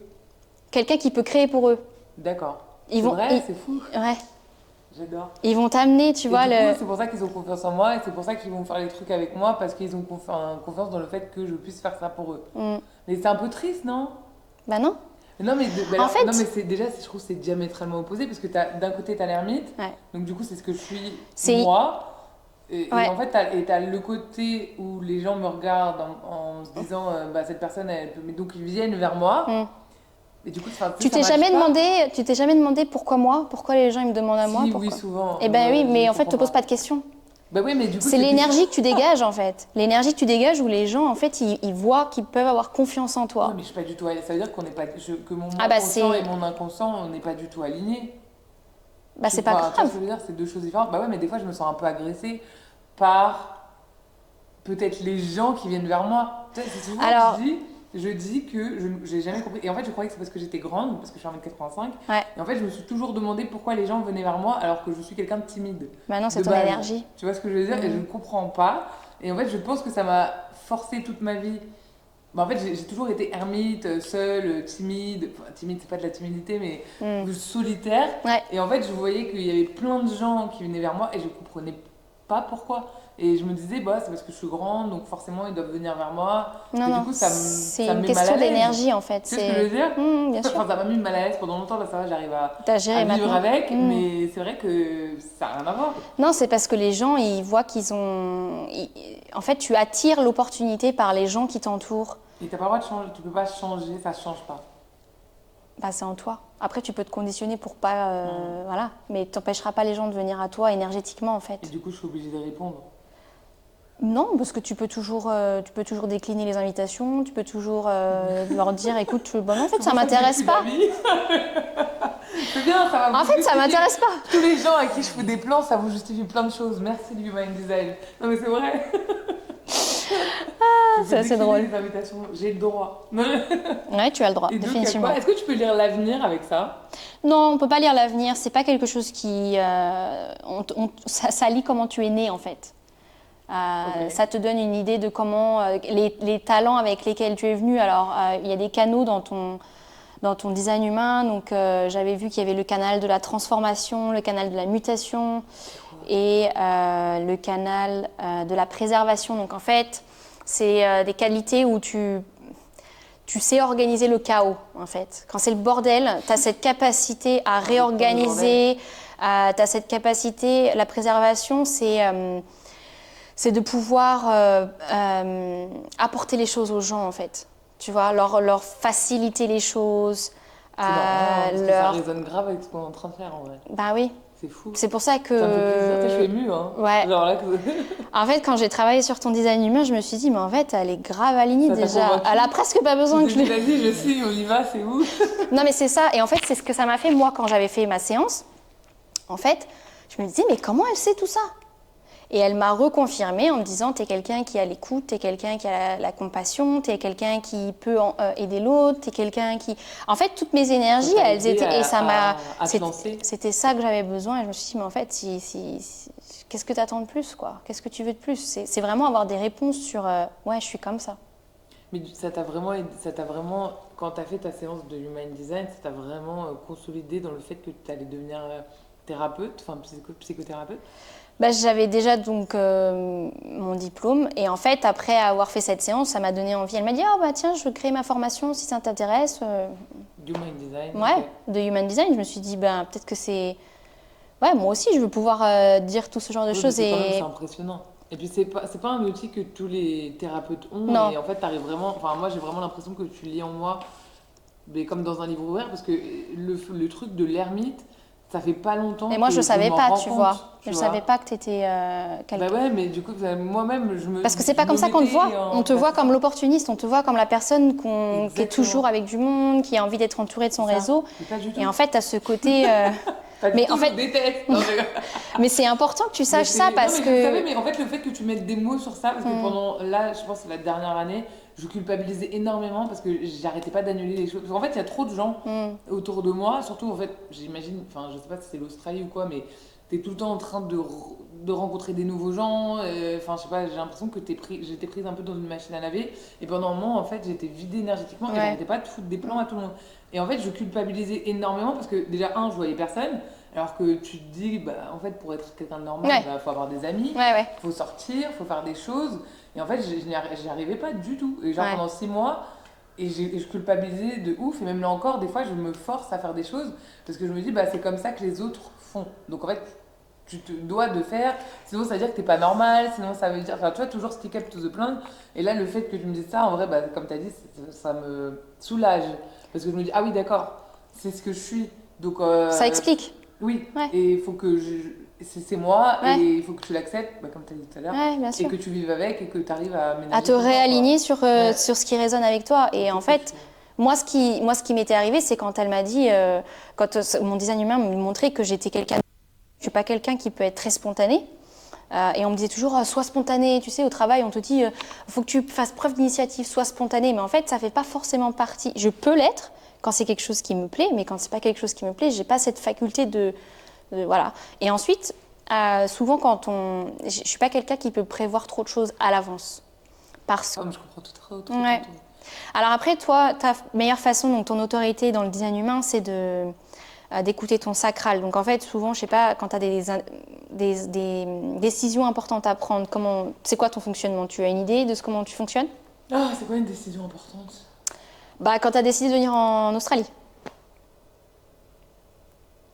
quelqu'un qui peut créer pour eux. D'accord. Ils C'est vont, vrai, c'est fou. ouais, J'adore. ils vont t'amener, tu Et vois, du coup, c'est pour ça qu'ils ont confiance en moi et c'est pour ça qu'ils vont faire les trucs avec moi parce qu'ils ont confiance dans le fait que je puisse faire ça pour eux. Mm. Mais c'est un peu triste, non? Bah non. Non, mais, En fait, non, mais c'est, déjà, je trouve que c'est diamétralement opposé parce que d'un côté, t'as l'ermite, ouais. donc du coup, c'est ce que je suis C'est moi. Et ouais. en fait, t'as le côté où les gens me regardent en se disant, bah, cette personne, elle peut... Mais donc, ils viennent vers moi. Mm. Et du coup, ça Tu t'es matche jamais pas. demandé, tu t'es jamais demandé pourquoi moi? Pourquoi les gens ils me demandent à moi? Si, oui, Pourquoi? souvent. Eh ben oui, mais Je en fait, te comprends pose pas de questions. Bah oui, mais du coup, C'est plus l'énergie ça. que tu dégages en fait. L'énergie que tu dégages où les gens en fait ils voient qu'ils peuvent avoir confiance en Ouais, toi. mais je suis pas du tout. Ça veut dire qu'on n'est pas, que mon Ah bah conscient et c'est mon inconscient, on n'est pas du tout alignés. bah c'est pas Enfin, tu vois grave. ce que je veux dire, c'est deux choses différentes. Bah ouais, mais des fois, je me sens un peu agressée par peut-être les gens qui viennent vers moi. Tu sais, c'est souvent Alors, je dis que je j'ai jamais compris. Et en fait, je croyais que c'est parce que j'étais grande, parce que je suis 1m85. ouais. Et en fait, je me suis toujours demandé pourquoi les gens venaient vers moi alors que je suis quelqu'un de timide. Bah non, c'est De ton base. énergie. Tu vois ce que je veux dire? Et je ne comprends pas. Et en fait, je pense que ça m'a forcé toute ma vie. Bah, en fait, j'ai toujours été ermite, seule, timide. Enfin, timide, c'est pas de la timidité, mais solitaire. Ouais. Et en fait, je voyais qu'il y avait plein de gens qui venaient vers moi et je comprenais pas pourquoi. Et je me disais, bah, c'est parce que je suis grande, donc forcément, ils doivent venir vers moi. Non Et du non, coup, c'est ça me une met mal à question l'aise. d'énergie en fait. Tu sais ce que je veux dire? Bien sûr. Enfin, ça m'a mis mal à l'aise pendant longtemps, là, ça va, j'arrive T'as à géré vivre maintenant. avec, mais c'est vrai que ça n'a rien à voir. Non, c'est parce que les gens ils voient qu'ils ont. En fait, tu attires l'opportunité par les gens qui t'entourent. Et t'as pas le droit de changer, tu peux pas changer, ça change pas. Bah, c'est en toi. Après, tu peux te conditionner pour pas. Voilà. Mais t'empêcheras pas les gens de venir à toi énergétiquement, en fait. Et du coup, je suis obligée de répondre. Non, parce que tu peux toujours décliner les invitations, tu peux toujours leur dire écoute, bon, en fait, ça m'intéresse pas. C'est bien, ça va En vous fait, ça justifier. m'intéresse pas. Tous les gens à qui je fais des plans, ça vous justifie plein de choses. Merci du Human Design. Non, mais c'est vrai. C'est assez drôle. Les invitations, j'ai le droit. Ouais, tu as le droit, Et donc, définitivement. est-ce que tu peux lire l'avenir avec ça? Non, on peut pas lire l'avenir. C'est pas quelque chose qui. Ça lit comment tu es né, en fait. Ok. Ça te donne une idée de comment les talents avec lesquels tu es venu. Alors, il y a des canaux dans ton design humain. Donc, j'avais vu qu'il y avait le canal de la transformation, le canal de la mutation et le canal de la préservation. Donc, en fait, c'est des qualités où tu sais organiser le chaos, en fait. Quand c'est le bordel, tu as cette capacité à réorganiser, tu as cette capacité. La préservation, c'est de pouvoir apporter les choses aux gens, en fait. Tu vois, leur faciliter les choses. C'est marrant, parce que ça résonne grave avec ce qu'on est en train de faire en vrai. Bah oui. C'est fou. C'est pour ça que. Ça me fait plaisir. Je suis émue, hein. Ouais. Genre là, En fait, quand j'ai travaillé sur ton design humain, je me suis dit, mais en fait, elle est grave alignée Ça t'a déjà. convaincue? Elle a presque pas besoin que je le. Vas-y, je suis, on y va, c'est où? Non, mais c'est ça. Et en fait, c'est ce que ça m'a fait, moi, quand j'avais fait ma séance. En fait, je me disais, mais comment elle sait tout ça? Et elle m'a reconfirmé en me disant, t'es quelqu'un qui a l'écoute, t'es quelqu'un qui a la compassion, t'es quelqu'un qui peut aider l'autre, t'es quelqu'un qui... En fait, toutes mes énergies, Ça t'a elles aidé étaient... Et ça m'a... à te lancer. C'était ça que j'avais besoin. Et je me suis dit, mais en fait, qu'est-ce que t'attends de plus, quoi? Qu'est-ce que tu veux de plus? C'est vraiment avoir des réponses sur, ouais, je suis comme ça. Mais ça t'a vraiment, quand t'as fait ta séance de Human Design, ça t'a vraiment consolidé dans le fait que tu allais devenir thérapeute, enfin psychothérapeute? Bah, j'avais déjà donc mon diplôme et en fait après avoir fait cette séance ça m'a donné envie. Elle m'a dit oh bah tiens je veux créer ma formation si ça t'intéresse. Human Design. Ouais, Okay. de Human Design. Je me suis dit ben peut-être que c'est ouais moi aussi je veux pouvoir dire tout ce genre de choses C'est impressionnant. Et puis c'est pas un outil que tous les thérapeutes ont. Non. Et en fait t'arrives vraiment, enfin moi j'ai vraiment l'impression que tu lis en moi, mais comme dans un livre ouvert parce que le truc de l'ermite. ça fait pas longtemps Mais moi, je que ne savais m'en pas, rends tu compte, vois. Je tu ne vois. savais pas que tu étais Bah ouais, mais du coup, moi-même, Parce que c'est pas comme ça qu'on te voit. On te voit comme l'opportuniste, on te voit comme la personne qui est toujours avec du monde, qui a envie d'être entourée de son réseau. Mais pas du tout. Et en fait, tu as ce côté. Pas du Mais tout, en fait, je déteste. Non, mais c'est important que tu mais saches ça non, parce mais je le savais, que. mais en fait, le fait que tu mettes des mots sur ça, parce que pendant, là, je pense que c'est la dernière année, je culpabilisais énormément parce que j'arrêtais pas d'annuler les choses. Parce qu'en fait, il y a trop de gens autour de moi, surtout en fait, j'imagine, enfin, je sais pas si c'est l'Australie ou quoi, mais t'es tout le temps en train de rencontrer des nouveaux gens. Enfin, je sais pas, j'ai l'impression que j'étais prise un peu dans une machine à laver. Et pendant un moment, en fait, j'étais vidée énergétiquement et j'arrêtais pas de foutre des plans à tout le monde. Et en fait, je culpabilisais énormément parce que déjà, je voyais personne. Alors que tu te dis, bah, en fait, pour être quelqu'un de normal, il faut avoir des amis, faut sortir, faut faire des choses. Et en fait, j'y arrivais pas du tout. Et genre, pendant 6 mois, et je culpabilisais de ouf. Et même là encore, des fois, je me force à faire des choses parce que je me dis, bah, c'est comme ça que les autres font. Donc en fait, tu te dois de faire, sinon ça veut dire que t'es pas normal, sinon ça veut dire, enfin tu vois, toujours stick up to the plan. Et là, le fait que tu me dises ça, en vrai, bah, comme t'as dit, ça me soulage. Parce que je me dis, ah oui, d'accord, c'est ce que je suis. Donc, ça explique. oui, et il faut que c'est moi, et il faut que tu l'acceptes, bah, comme tu as dit tout à l'heure, et que tu vives avec, et que tu arrives à ménager. À te réaligner sur ce qui résonne avec toi. Et en fait, moi, ce qui m'était arrivé, c'est quand elle m'a dit, quand mon design humain me montrait que j'étais quelqu'un. Je suis pas quelqu'un qui peut être très spontané. Et on me disait toujours, sois spontané. Tu sais, au travail, on te dit, faut que tu fasses preuve d'initiative, sois spontané. Mais en fait, ça fait pas forcément partie. Je peux l'être quand c'est quelque chose qui me plaît, mais quand c'est pas quelque chose qui me plaît, j'ai pas cette faculté voilà. Et ensuite, souvent, je suis pas quelqu'un qui peut prévoir trop de choses à l'avance. Parce que. Je comprends tout. Alors après, toi, ta meilleure façon, donc ton autorité dans le design humain, c'est d'écouter ton sacral. Donc en fait, souvent, je sais pas, quand tu as des décisions importantes à prendre, c'est quoi ton fonctionnement? Tu as une idée de comment tu fonctionnes? C'est quoi une décision importante? Bah, quand tu as décidé de venir en Australie.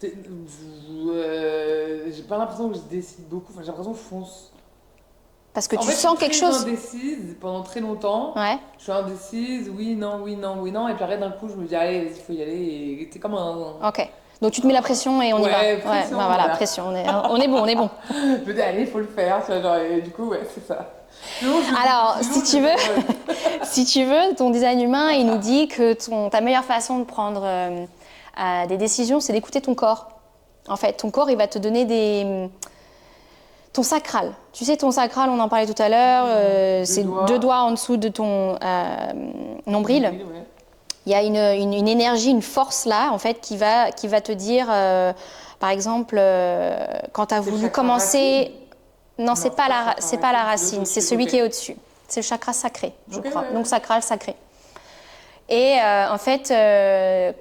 J'ai pas l'impression que je décide beaucoup, j'ai l'impression que je fonce. Parce que tu sens quelque chose. Je suis indécise pendant très longtemps. Ouais. Je suis indécise, oui, non. Et puis après, d'un coup, je me dis, allez, il faut y aller. Et c'est comme un. Ok. Donc tu te mets la pression et on y va. Pression, bah voilà, pression. On est bon. Je me dis, allez, il faut le faire. Tu vois, genre, et du coup, c'est ça. Alors, si tu veux, ton design humain, il nous dit que ta meilleure façon de prendre des décisions, c'est d'écouter ton corps. En fait, ton corps, il va te donner ton sacral. Tu sais, ton sacral, on en parlait tout à l'heure, c'est 2 doigts en dessous de ton nombril. Il y a une énergie, une force là, en fait, qui va te dire, par exemple, quand tu as voulu commencer... Non, c'est pas la racine, c'est celui qui est au-dessus. C'est le chakra sacré, je crois. Donc sacral, sacré. Et en fait,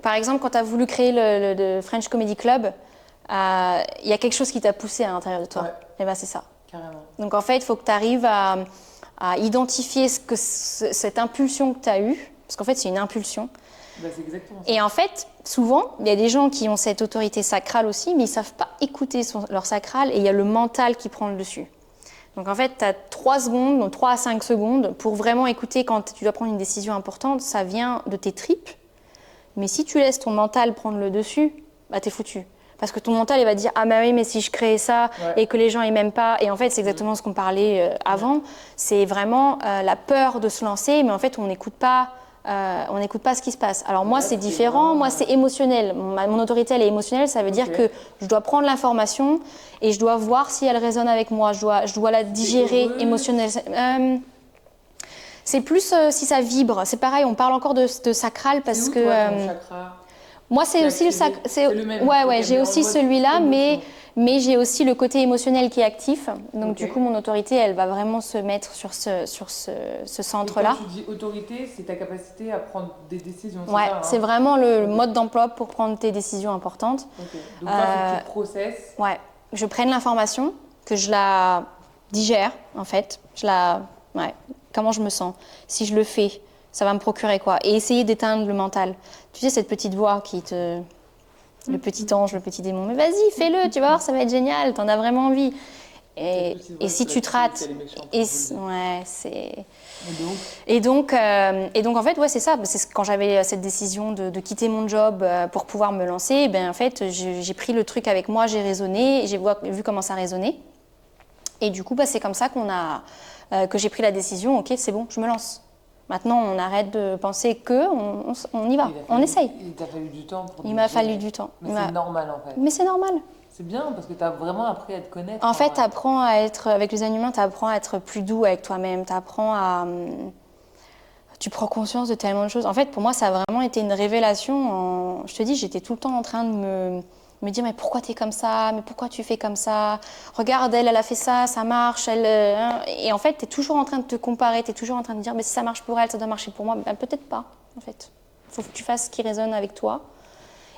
par exemple, quand tu as voulu créer le French Comedy Club, il y a quelque chose qui t'a poussé à l'intérieur de toi. Et bien, c'est ça. Carrément. Donc en fait, il faut que tu arrives à identifier cette impulsion que tu as eue, parce qu'en fait, c'est une impulsion. C'est exactement ça. Et en fait, souvent, il y a des gens qui ont cette autorité sacrale aussi, mais ils ne savent pas écouter leur sacral et il y a le mental qui prend le dessus. Donc en fait, tu as 3 secondes, donc 3 à 5 secondes pour vraiment écouter quand tu dois prendre une décision importante. Ça vient de tes tripes. Mais si tu laisses ton mental prendre le dessus, bah, t'es foutu. Parce que ton mental, il va dire « Ah bah oui, mais si je crée ça et que les gens ils m'aiment pas… » Et en fait, c'est exactement ce qu'on parlait avant. C'est vraiment la peur de se lancer, mais en fait, on n'écoute pas ce qui se passe. Alors moi, c'est différent. Moi, c'est émotionnel. Mon autorité, elle est émotionnelle. Ça veut dire que je dois prendre l'information et je dois voir si elle résonne avec moi. Je dois la digérer émotionnellement. C'est plus si ça vibre. C'est pareil, on parle encore de sacral parce que… ton chakra moi, c'est aussi le sacral. C'est le même. Ouais, j'ai aussi celui-là, mais j'ai aussi le côté émotionnel qui est actif. Donc du coup, mon autorité, elle va vraiment se mettre sur ce centre-là. Quand tu dis autorité, c'est ta capacité à prendre des décisions. Ouais, c'est vraiment le mode d'emploi pour prendre tes décisions importantes. Donc là, il faut que tu processes. Ouais, je prenne l'information, que je la digère, en fait. Comment je me sens. Si je le fais, ça va me procurer quoi. Et essayer d'éteindre le mental. Tu sais, cette petite voix le petit ange, le petit démon. Mais vas-y, fais-le, tu vas voir, ça va être génial, t'en as vraiment envie. Et, Peut-être et si tu te rates, qu'elle est méchante, et, pour vous le dire. ouais, c'est... Et donc, Et donc en fait, ouais, c'est ça. Quand j'avais cette décision de quitter mon job pour pouvoir me lancer, ben, en fait, j'ai pris le truc avec moi, j'ai raisonné, j'ai vu comment ça résonnait. Et du coup, bah, c'est comme ça que j'ai pris la décision, ok, c'est bon, je me lance. Maintenant, on arrête de penser on y va, on essaye. Il t'a fallu du temps pour Il m'a digérer. fallu du temps. Mais c'est normal en fait. Mais c'est normal. C'est bien parce que t'as vraiment appris à te connaître. En fait, vrai. t'apprends à être, avec les animaux, t'apprends à être plus doux avec toi-même, t'apprends à... Tu prends conscience de tellement de choses. En fait, pour moi, ça a vraiment été une révélation. Je te dis, j'étais tout le temps en train de me dire, mais pourquoi tu es comme ça? Mais pourquoi tu fais comme ça? Regarde, elle a fait ça, ça marche. Et en fait, tu es toujours en train de te comparer, tu es toujours en train de dire, mais si ça marche pour elle, ça doit marcher pour moi. Ben, peut-être pas, en fait. Il faut que tu fasses ce qui résonne avec toi.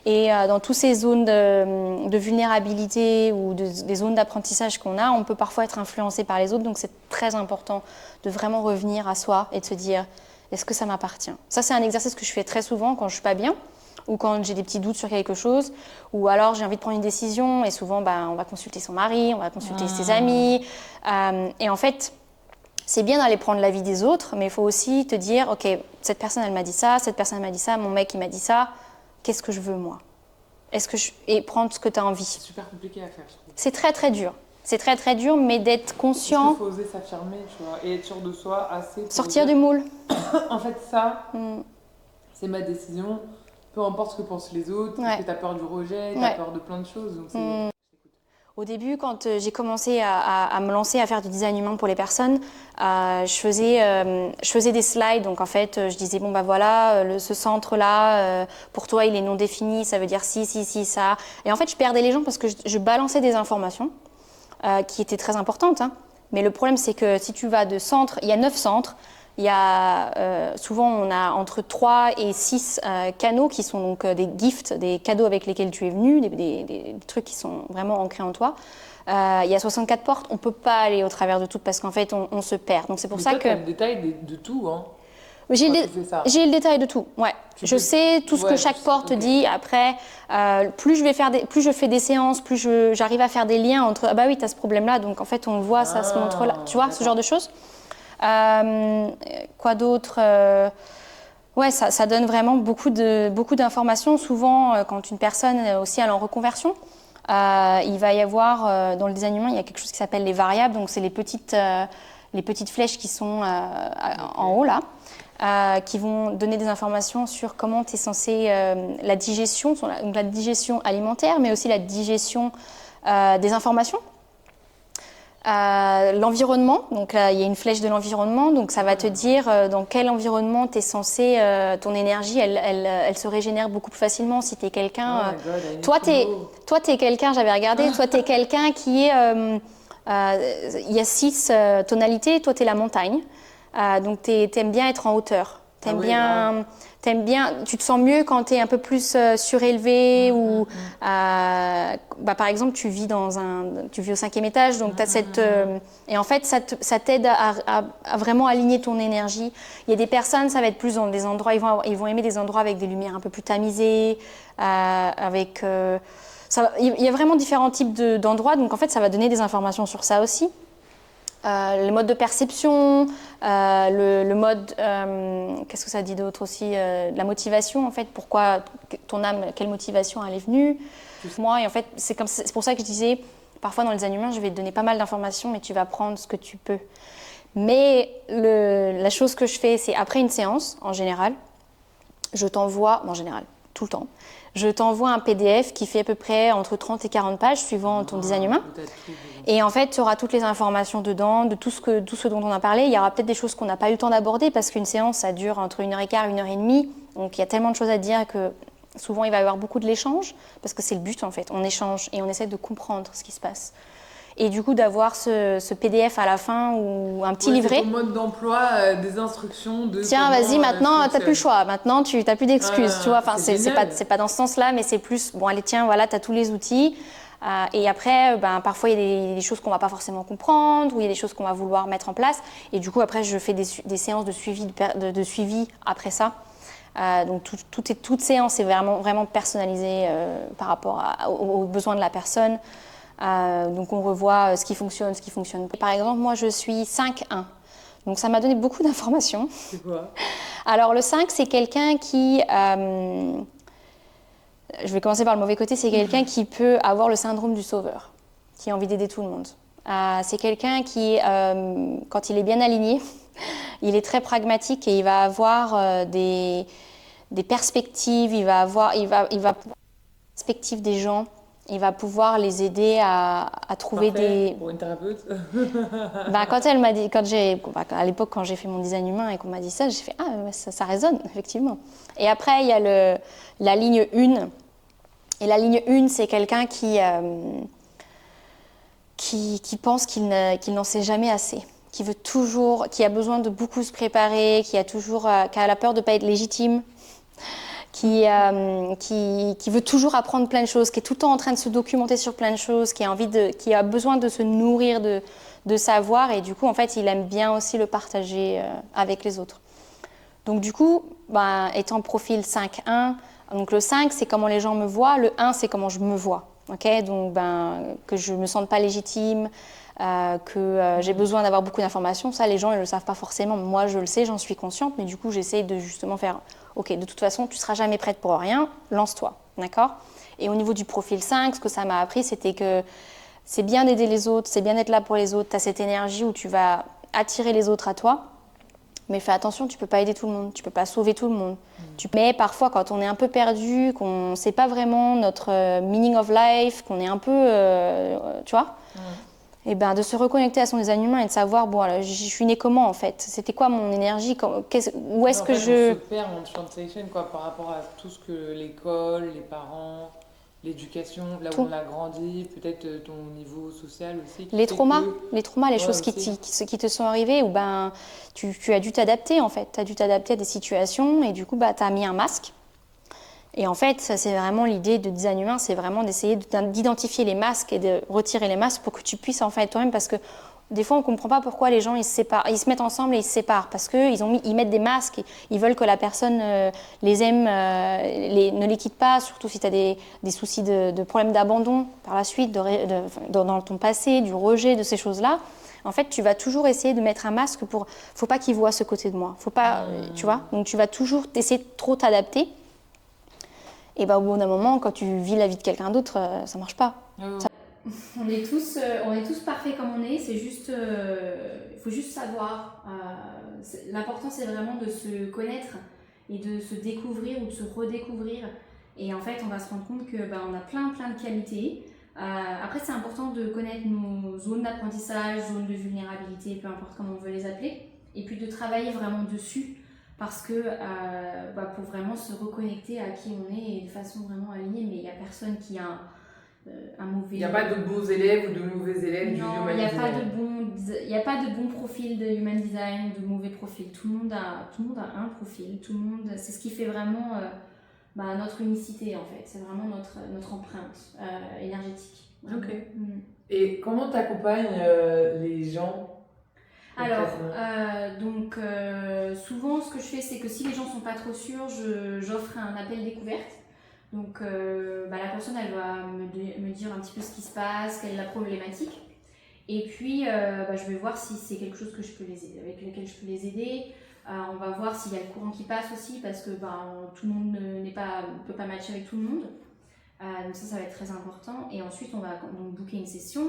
Et dans toutes ces zones de vulnérabilité ou des zones d'apprentissage qu'on a, on peut parfois être influencé par les autres. Donc, c'est très important de vraiment revenir à soi et de se dire, est-ce que ça m'appartient? Ça, c'est un exercice que je fais très souvent quand je suis pas bien ou quand j'ai des petits doutes sur quelque chose ou alors j'ai envie de prendre une décision et souvent, ben, on va consulter son mari, on va consulter ses amis. Et en fait, c'est bien d'aller prendre l'avis des autres, mais il faut aussi te dire, OK, cette personne, elle m'a dit ça, cette personne, elle m'a dit ça, mon mec, il m'a dit ça. Qu'est-ce que je veux, moi? Et prendre ce que tu as envie. C'est super compliqué à faire, je trouve. C'est très, très dur. C'est très, très dur, mais d'être conscient... Il faut oser s'affirmer, tu vois, et être sûr de soi assez pour sortir dire, du moule. En fait, ça, c'est ma décision. Peu importe ce que pensent les autres, parce que t'as peur du rejet, t'as peur de plein de choses. Donc Au début, quand j'ai commencé à me lancer à faire du design humain pour les personnes, je faisais des slides. Donc en fait, je disais, bon bah voilà, ce centre-là, pour toi, il est non défini, ça veut dire si, ça. Et en fait, je perdais les gens parce que je balançais des informations qui étaient très importantes. Hein. Mais le problème, c'est que si tu vas de centre, il y a 9 centres. Il y a, souvent, on a entre 3 et 6 canaux qui sont donc des gifts, des cadeaux avec lesquels tu es venu, des trucs qui sont vraiment ancrés en toi. Il y a 64 portes, on ne peut pas aller au travers de toutes parce qu'en fait, on se perd. Donc c'est pour ça que... tu as le détail de tout, hein. J'ai le détail de tout, ouais. Je sais tout ce que chaque porte dit. Après, plus je fais des séances, plus j'arrive à faire des liens entre... Ah bah oui, tu as ce problème-là, donc en fait, on le voit, ça se montre là. Tu vois, ce genre de choses. Quoi d'autre? Ouais, ça donne vraiment beaucoup d'informations. Souvent, quand une personne aussi elle est en reconversion, il va y avoir, dans le design humain, il y a quelque chose qui s'appelle les variables. Donc, c'est les petites flèches qui sont en haut, là. Qui vont donner des informations sur comment tu es censé la digestion alimentaire, mais aussi la digestion des informations. L'environnement, donc là il y a une flèche de l'environnement, donc ça va te dire dans quel environnement tu es censé, ton énergie elle se régénère beaucoup plus facilement si tu es quelqu'un. Toi tu es quelqu'un, j'avais regardé, toi tu es quelqu'un qui est. Il y a 6 tonalités, toi tu es la montagne. Donc tu aimes bien être en hauteur. T'aimes bien, tu te sens mieux quand tu es un peu plus surélevé ou par exemple tu vis au 5e étage, donc tu as cette et en fait ça t'aide à vraiment aligner ton énergie. Il y a des personnes, ça va être plus dans des endroits, ils vont aimer des endroits avec des lumières un peu plus tamisées, avec il y a vraiment différents types d'endroits, donc en fait ça va donner des informations sur ça aussi. Le mode de perception, le mode, qu'est-ce que ça dit d'autre aussi, la motivation en fait, pourquoi ton âme, quelle motivation elle est venue. Moi, et en fait, c'est pour ça que je disais, parfois dans les animaux, je vais te donner pas mal d'informations, mais tu vas prendre ce que tu peux. Mais la chose que je fais, c'est après une séance, en général, je t'envoie, en général, tout le temps, je t'envoie un PDF qui fait à peu près entre 30 et 40 pages, suivant ton design humain. Et en fait, tu auras toutes les informations dedans, de tout ce dont on a parlé. Il y aura peut-être des choses qu'on n'a pas eu le temps d'aborder, parce qu'une séance, ça dure entre 1h15 et 1h30. Donc, il y a tellement de choses à dire que souvent, il va y avoir beaucoup de l'échange, parce que c'est le but, en fait. On échange et on essaie de comprendre ce qui se passe. Et du coup, d'avoir ce PDF à la fin ou un petit livret. C'est ton mode d'emploi, des instructions de. Tiens, vas-y, maintenant, t'as plus le choix. Maintenant, tu n'as plus d'excuses, tu vois. Enfin, c'est pas dans ce sens-là, mais c'est plus, bon, allez, tiens, voilà, t'as tous les outils. Et après, parfois, il y a des choses qu'on va pas forcément comprendre, ou il y a des choses qu'on va vouloir mettre en place. Et du coup, après, je fais des séances de suivi après ça. Donc, toute séance est vraiment, vraiment personnalisée par rapport aux besoins de la personne. Donc on revoit ce qui fonctionne pas. Par exemple, moi je suis 5-1. Donc ça m'a donné beaucoup d'informations. C'est quoi? Alors le 5, c'est quelqu'un qui... je vais commencer par le mauvais côté, c'est quelqu'un qui peut avoir le syndrome du sauveur, qui a envie d'aider tout le monde. C'est quelqu'un qui, quand il est bien aligné, il est très pragmatique et il va avoir des perspectives, il va pouvoir perspectives des gens, il va pouvoir les aider à trouver Parfait pour une thérapeute. Quand elle m'a dit, à l'époque quand j'ai fait mon design humain et qu'on m'a dit ça, j'ai fait ça résonne effectivement. Et après il y a la ligne 1. Et la ligne 1, c'est quelqu'un qui pense qu'il n'en sait jamais assez, qui veut toujours, qui a besoin de beaucoup se préparer, qui a la peur de ne pas être légitime, qui veut toujours apprendre plein de choses, qui est tout le temps en train de se documenter sur plein de choses, qui a besoin de se nourrir de savoir, et du coup, en fait, il aime bien aussi le partager avec les autres. Donc du coup, étant profil 5-1, donc le 5, c'est comment les gens me voient, le 1, c'est comment je me vois. Okay, donc que je ne me sente pas légitime, que j'ai besoin d'avoir beaucoup d'informations, ça les gens ils ne le savent pas forcément. Moi je le sais, j'en suis consciente, mais du coup j'essaie de justement faire ok, de toute façon tu ne seras jamais prête pour rien, lance-toi, d'accord? Et au niveau du profil 5, ce que ça m'a appris, c'était que c'est bien d'aider les autres, c'est bien d'être là pour les autres, tu as cette énergie où tu vas attirer les autres à toi, mais fais attention, tu ne peux pas aider tout le monde, tu ne peux pas sauver tout le monde. Mais parfois, quand on est un peu perdu, qu'on ne sait pas vraiment notre meaning of life, qu'on est un peu, tu vois, et de se reconnecter à son design humain et de savoir, bon, alors, je suis née comment en fait? C'était quoi mon énergie? Où est-ce que je... On se perd en translation quoi, par rapport à tout ce que l'école, les parents, l'éducation, là où on a grandi, peut-être ton niveau social aussi. Les traumas, les choses qui te sont arrivées, où tu as dû t'adapter en fait. Tu as dû t'adapter à des situations et du coup, tu as mis un masque. Et en fait, ça c'est vraiment l'idée de design humain, c'est vraiment d'essayer d'identifier les masques et de retirer les masques pour que tu puisses en fait toi-même, parce que des fois on ne comprend pas pourquoi les gens ils se séparent, ils se mettent ensemble et ils se séparent, parce qu'ils mettent des masques, ils veulent que la personne les aime, ne les quitte pas, surtout si tu as des soucis de problèmes d'abandon par la suite, dans ton passé, du rejet, de ces choses-là. En fait, tu vas toujours essayer de mettre un masque pour... Faut pas qu'ils voient ce côté de moi, faut pas, tu vois. Donc tu vas toujours essayer de trop t'adapter. Et au bout d'un moment, quand tu vis la vie de quelqu'un d'autre, ça marche pas. On est tous parfaits comme on est, c'est juste, il faut juste savoir. L'important c'est vraiment de se connaître et de se découvrir ou de se redécouvrir. Et en fait, on va se rendre compte que on a plein de qualités. Après, c'est important de connaître nos zones d'apprentissage, zones de vulnérabilité, peu importe comment on veut les appeler, et puis de travailler vraiment dessus. Parce que pour vraiment se reconnecter à qui on est et de façon vraiment alignée, mais il n'y a personne qui a un mauvais... Il n'y a pas de bons élèves ou de mauvais élèves du Human Design. Il n'y a pas de bon profil de Human Design, de mauvais profil. Tout le monde a un profil. C'est ce qui fait vraiment notre unicité en fait. C'est vraiment notre empreinte énergétique. Ok. Et comment tu accompagnes les gens? Alors, souvent ce que je fais, c'est que si les gens sont pas trop sûrs, j'offre un appel découverte. Donc la personne, elle va me dire un petit peu ce qui se passe, quelle est la problématique. Et puis, je vais voir si c'est quelque chose que je peux les aider, avec lequel je peux les aider. On va voir s'il y a le courant qui passe aussi, parce que tout le monde ne peut pas matcher avec tout le monde. Donc ça va être très important. Et ensuite, on va donc booker une session.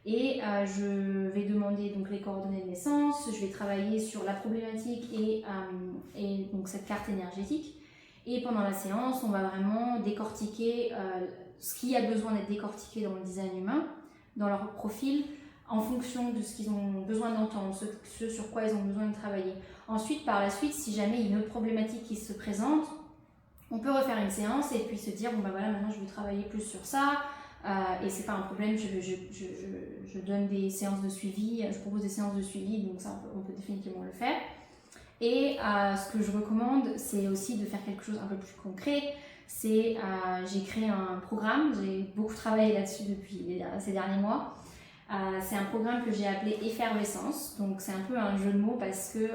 Et je vais demander donc les coordonnées de naissance, je vais travailler sur la problématique et donc cette carte énergétique. Et pendant la séance, on va vraiment décortiquer ce qui a besoin d'être décortiqué dans le design humain, dans leur profil, en fonction de ce qu'ils ont besoin d'entendre, ce sur quoi ils ont besoin de travailler. Ensuite, par la suite, si jamais il y a une autre problématique qui se présente, on peut refaire une séance et puis se dire, maintenant je vais travailler plus sur ça. Et c'est pas un problème, je donne des séances de suivi, je propose des séances de suivi, donc ça on peut définitivement le faire. Et ce que je recommande, c'est aussi de faire quelque chose un peu plus concret. J'ai créé un programme, j'ai beaucoup travaillé là-dessus depuis ces derniers mois. C'est un programme que j'ai appelé Effervescence, donc c'est un peu un jeu de mots parce que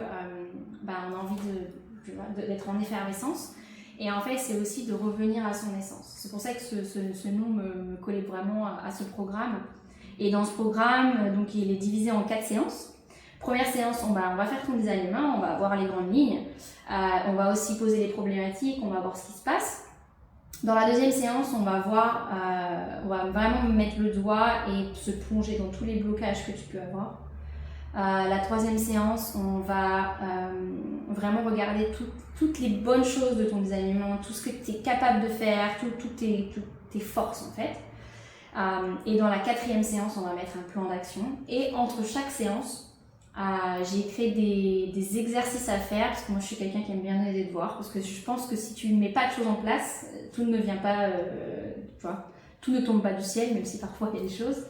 on a envie d'être en effervescence. Et en fait, c'est aussi de revenir à son essence. C'est pour ça que ce nom me collait vraiment à ce programme. Et dans ce programme, donc, il est divisé en 4 séances. Première séance, on va faire ton design humain, on va voir les grandes lignes. On va aussi poser les problématiques, on va voir ce qui se passe. Dans la deuxième séance, on va vraiment mettre le doigt et se plonger dans tous les blocages que tu peux avoir. La troisième séance, on va vraiment regarder toutes les bonnes choses de ton design humain, tout ce que tu es capable de faire, toutes tes forces en fait. Et dans la quatrième séance, on va mettre un plan d'action. Et entre chaque séance, j'ai créé des exercices à faire, parce que moi je suis quelqu'un qui aime bien donner des devoirs, parce que je pense que si tu ne mets pas de choses en place, tout ne vient pas, tu vois, tout ne tombe pas du ciel, même si parfois il y a des choses.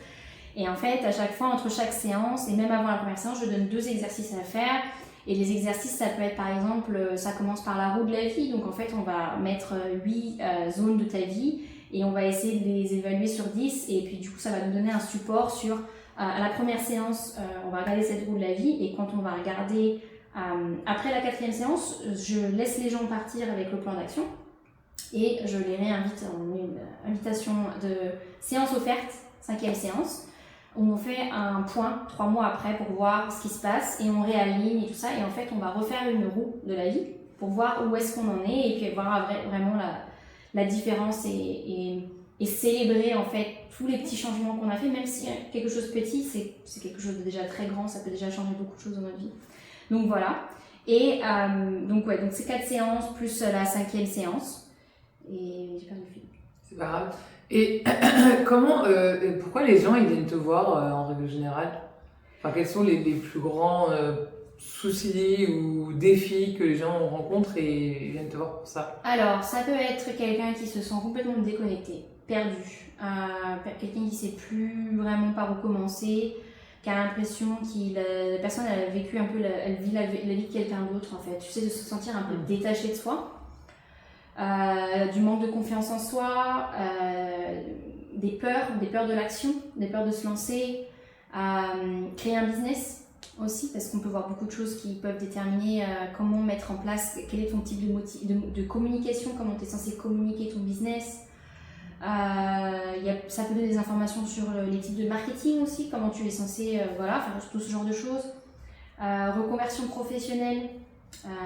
Et en fait, à chaque fois, entre chaque séance, et même avant la première séance, je donne 2 exercices à faire. Et les exercices, ça peut être par exemple, ça commence par la roue de la vie, donc en fait on va mettre 8 zones de ta vie, et on va essayer de les évaluer sur 10, et puis du coup ça va nous donner un support sur... à la première séance, on va regarder cette roue de la vie, et quand on va regarder après la 4e séance, je laisse les gens partir avec le plan d'action et je les réinvite en une invitation de séance offerte, 5e séance, où on fait un point 3 mois après pour voir ce qui se passe et on réaligne et tout ça, et en fait on va refaire une roue de la vie pour voir où est-ce qu'on en est et puis voir vraiment la différence et célébrer en fait tous les petits changements qu'on a fait, même si quelque chose de petit, c'est quelque chose de déjà très grand, ça peut déjà changer beaucoup de choses dans notre vie. Donc voilà. Et donc c'est 4 séances plus la 5e séance. Et j'ai perdu le fil. C'est pas grave. Et pourquoi les gens ils viennent te voir en règle générale? Enfin, quels sont les plus grands soucis ou défis que les gens rencontrent et viennent te voir pour ça? Alors, ça peut être quelqu'un qui se sent complètement déconnecté, perdu, quelqu'un qui ne sait plus vraiment par où commencer, qui a l'impression que la personne elle a vécu un peu, elle vit la vie de quelqu'un d'autre en fait. Tu sais, de se sentir un peu détaché de soi, du manque de confiance en soi, des peurs de l'action, des peurs de se lancer, créer un business aussi, parce qu'on peut voir beaucoup de choses qui peuvent déterminer comment mettre en place, quel est ton type de communication, comment tu es censé communiquer ton business. Ça peut donner des informations sur les types de marketing aussi, comment tu es censé faire tout ce genre de choses. Reconversion professionnelle,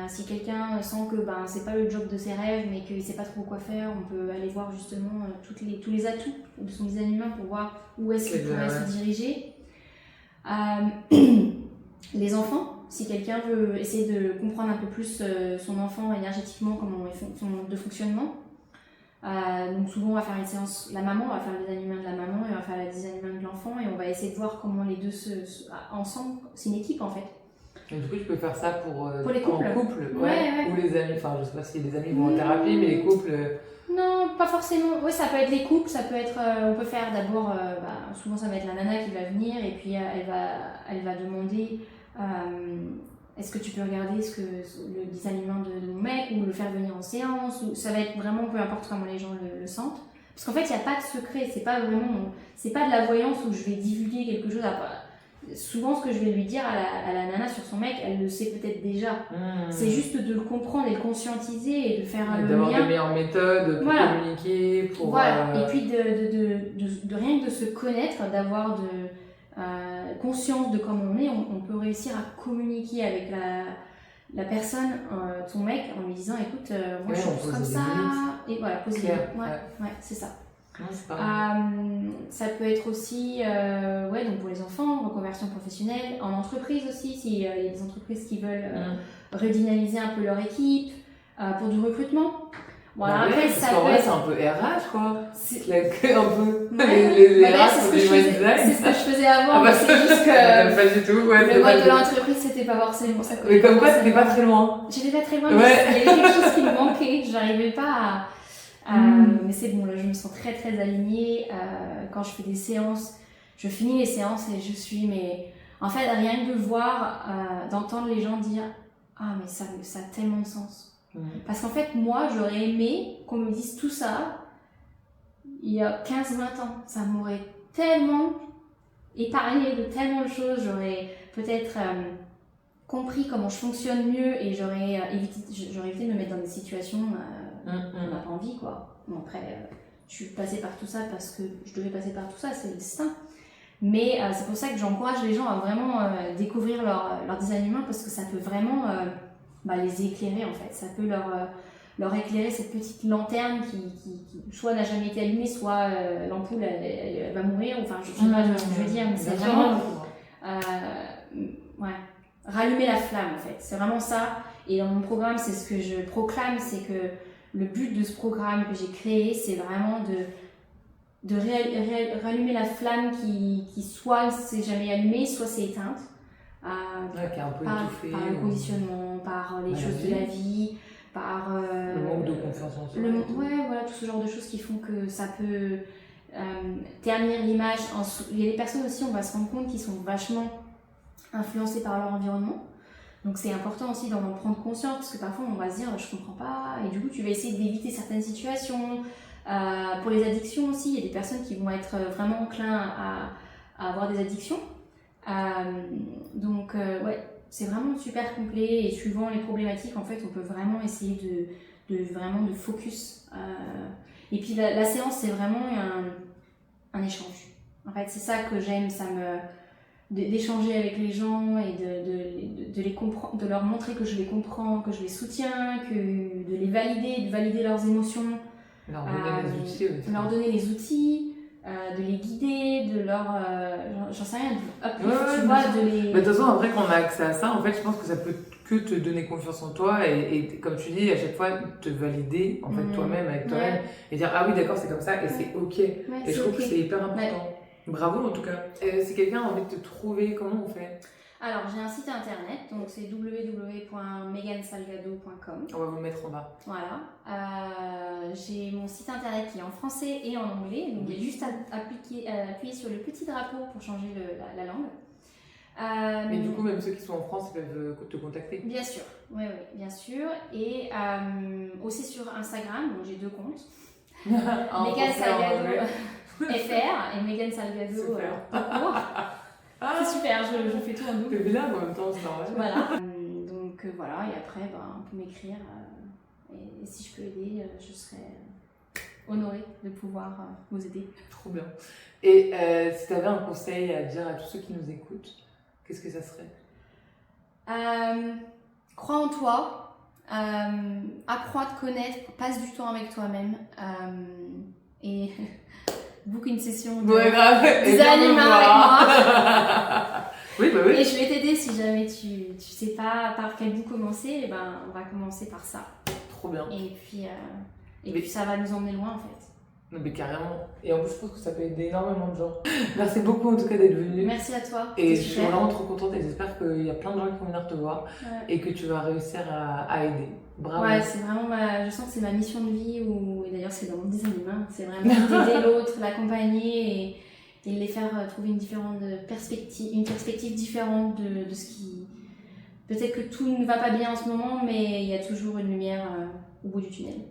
si quelqu'un sent que c'est pas le job de ses rêves mais qu'il sait pas trop quoi faire, on peut aller voir justement tous les atouts de son design humain pour voir où est-ce qu'il pourrait se diriger. Les enfants, si quelqu'un veut essayer de comprendre un peu plus son enfant énergétiquement, comment son mode de fonctionnement. Donc souvent on va faire une séance, la maman, on va faire le design humain de la maman et on va faire le design humain de l'enfant, et on va essayer de voir comment les deux ensemble, c'est une équipe en fait. Et du coup tu peux faire ça pour les couples, en couple, ouais. Ou les amis, enfin je sais pas si les amis vont en thérapie, mais les couples... Non, pas forcément. Oui, ça peut être les couples, ça peut être, on peut faire d'abord, souvent ça va être la nana qui va venir et puis elle va demander est-ce que tu peux regarder le design humain de mon mec, ou le faire venir en séance, ou ça va être vraiment peu importe comment les gens le sentent. Parce qu'en fait, il n'y a pas de secret, c'est pas de la voyance où je vais divulguer quelque chose. Souvent, ce que je vais lui dire à la nana sur son mec, elle le sait peut-être déjà. C'est juste de le comprendre et de le conscientiser et de faire le lien. D'avoir des meilleures méthodes pour communiquer, pour... Voilà, et puis de rien que de se connaître, d'avoir conscience de comment on est, on peut réussir à communiquer avec la personne, ton mec, en lui disant écoute, moi je suis comme ça, et voilà, poser les limites. Ouais, c'est ça. Ça peut être aussi donc pour les enfants, reconversion professionnelle, en entreprise aussi, s'il y a des entreprises qui veulent redynamiser un peu leur équipe, pour du recrutement. Voilà, après, ça peut être... c'est un peu RH quoi. C'est un peu les RH c'est ce que je faisais avant, c'est juste que pas du tout, le mode de l'entreprise c'était pas forcément ça. Mais comme quoi c'était pas très loin. J'étais pas très loin, mais il y avait quelque chose qui me manquait, j'arrivais pas mais c'est bon, là je me sens très très alignée. Quand je fais des séances, je finis les séances et je suis, mais en fait rien que de voir, d'entendre les gens dire ah mais ça a tellement de sens. Parce qu'en fait, moi, j'aurais aimé qu'on me dise tout ça il y a 15-20 ans. Ça m'aurait tellement épargné de tellement de choses. J'aurais peut-être compris comment je fonctionne mieux et j'aurais évité de me mettre dans des situations on n'a pas envie, quoi. Bon, après, je suis passée par tout ça parce que je devais passer par tout ça, c'est le destin. Mais c'est pour ça que j'encourage les gens à vraiment découvrir leur design humain, parce que ça peut vraiment les éclairer, en fait. Ça peut leur éclairer cette petite lanterne qui soit n'a jamais été allumée, soit l'ampoule elle va mourir, enfin je sais pas ce que je veux dire, mais c'est vraiment rallumer la flamme, en fait. C'est vraiment ça. Et dans mon programme, c'est ce que je proclame, c'est que le but de ce programme que j'ai créé, c'est vraiment de rallumer la flamme qui soit s'est jamais allumée, soit s'est éteinte. Qui est un peu étouffée, par le conditionnement, par les choses de la vie, par le manque de confiance en soi. Voilà, tout ce genre de choses qui font que ça peut ternir l'image. Il y a des personnes aussi, on va se rendre compte, qui sont vachement influencées par leur environnement. Donc c'est important aussi d'en prendre conscience, parce que parfois on va se dire je comprends pas, et du coup tu vas essayer d'éviter certaines situations. Pour les addictions aussi, il y a des personnes qui vont être vraiment enclins à avoir des addictions. C'est vraiment super complet, et suivant les problématiques, en fait, on peut vraiment essayer de focus. Et puis la séance, c'est vraiment un échange. En fait, c'est ça que j'aime, d'échanger avec les gens et de les comprendre, de leur montrer que je les comprends, que je les soutiens, de les valider, de valider leurs émotions. Leur donner les outils aussi. Leur donner les outils, de les guider, de leur... j'en sais rien, de les... Mais de toute façon, après, quand on a accès à ça, en fait, je pense que ça peut que te donner confiance en toi et comme tu dis, à chaque fois, te valider, en fait, toi-même, avec toi-même, et dire, ah oui, d'accord, c'est comme ça, et c'est ok. Et je trouve que c'est hyper important. Bravo, en tout cas. Si quelqu'un a envie de te trouver, comment on fait? Alors, j'ai un site internet, donc c'est www.megansalgado.com. On va vous le mettre en bas. Voilà. J'ai mon site internet qui est en français et en anglais, donc il y a juste à appuyer sur le petit drapeau pour changer la langue. Mais du coup, même ceux qui sont en France, ils peuvent te contacter. Bien sûr, oui, bien sûr. Et aussi sur Instagram, donc j'ai 2 comptes. Megan Salgado FR et Megan Salgado tout court. C'est super, je fais tout en double. T'es bilingue en même temps, c'est normal. Voilà. Donc voilà, et après, on peut m'écrire. Et si je peux aider, je serais honorée de pouvoir vous aider. Trop bien. Et si tu avais un conseil à dire à tous ceux qui nous écoutent, qu'est-ce que ça serait? Crois en toi, apprends à te connaître, passe du temps avec toi-même et book une session de design humain avec moi. Oui. Et je vais t'aider si jamais tu sais pas par quel bout commencer, on va commencer par ça. Trop bien. Et puis ça va nous emmener loin en fait. Non mais carrément. Et en plus, je pense que ça peut aider énormément de gens. Merci beaucoup en tout cas d'être venu. Merci à toi. Et je suis vraiment trop contente et j'espère qu'il y a plein de gens qui vont venir te voir et que tu vas réussir à aider. Bravo. Ouais, c'est vraiment je sens que c'est ma mission de vie, et d'ailleurs c'est dans mon design humain, c'est vraiment d'aider l'autre, l'accompagner et les faire trouver une perspective différente de ce qui... Peut-être que tout ne va pas bien en ce moment, mais il y a toujours une lumière au bout du tunnel.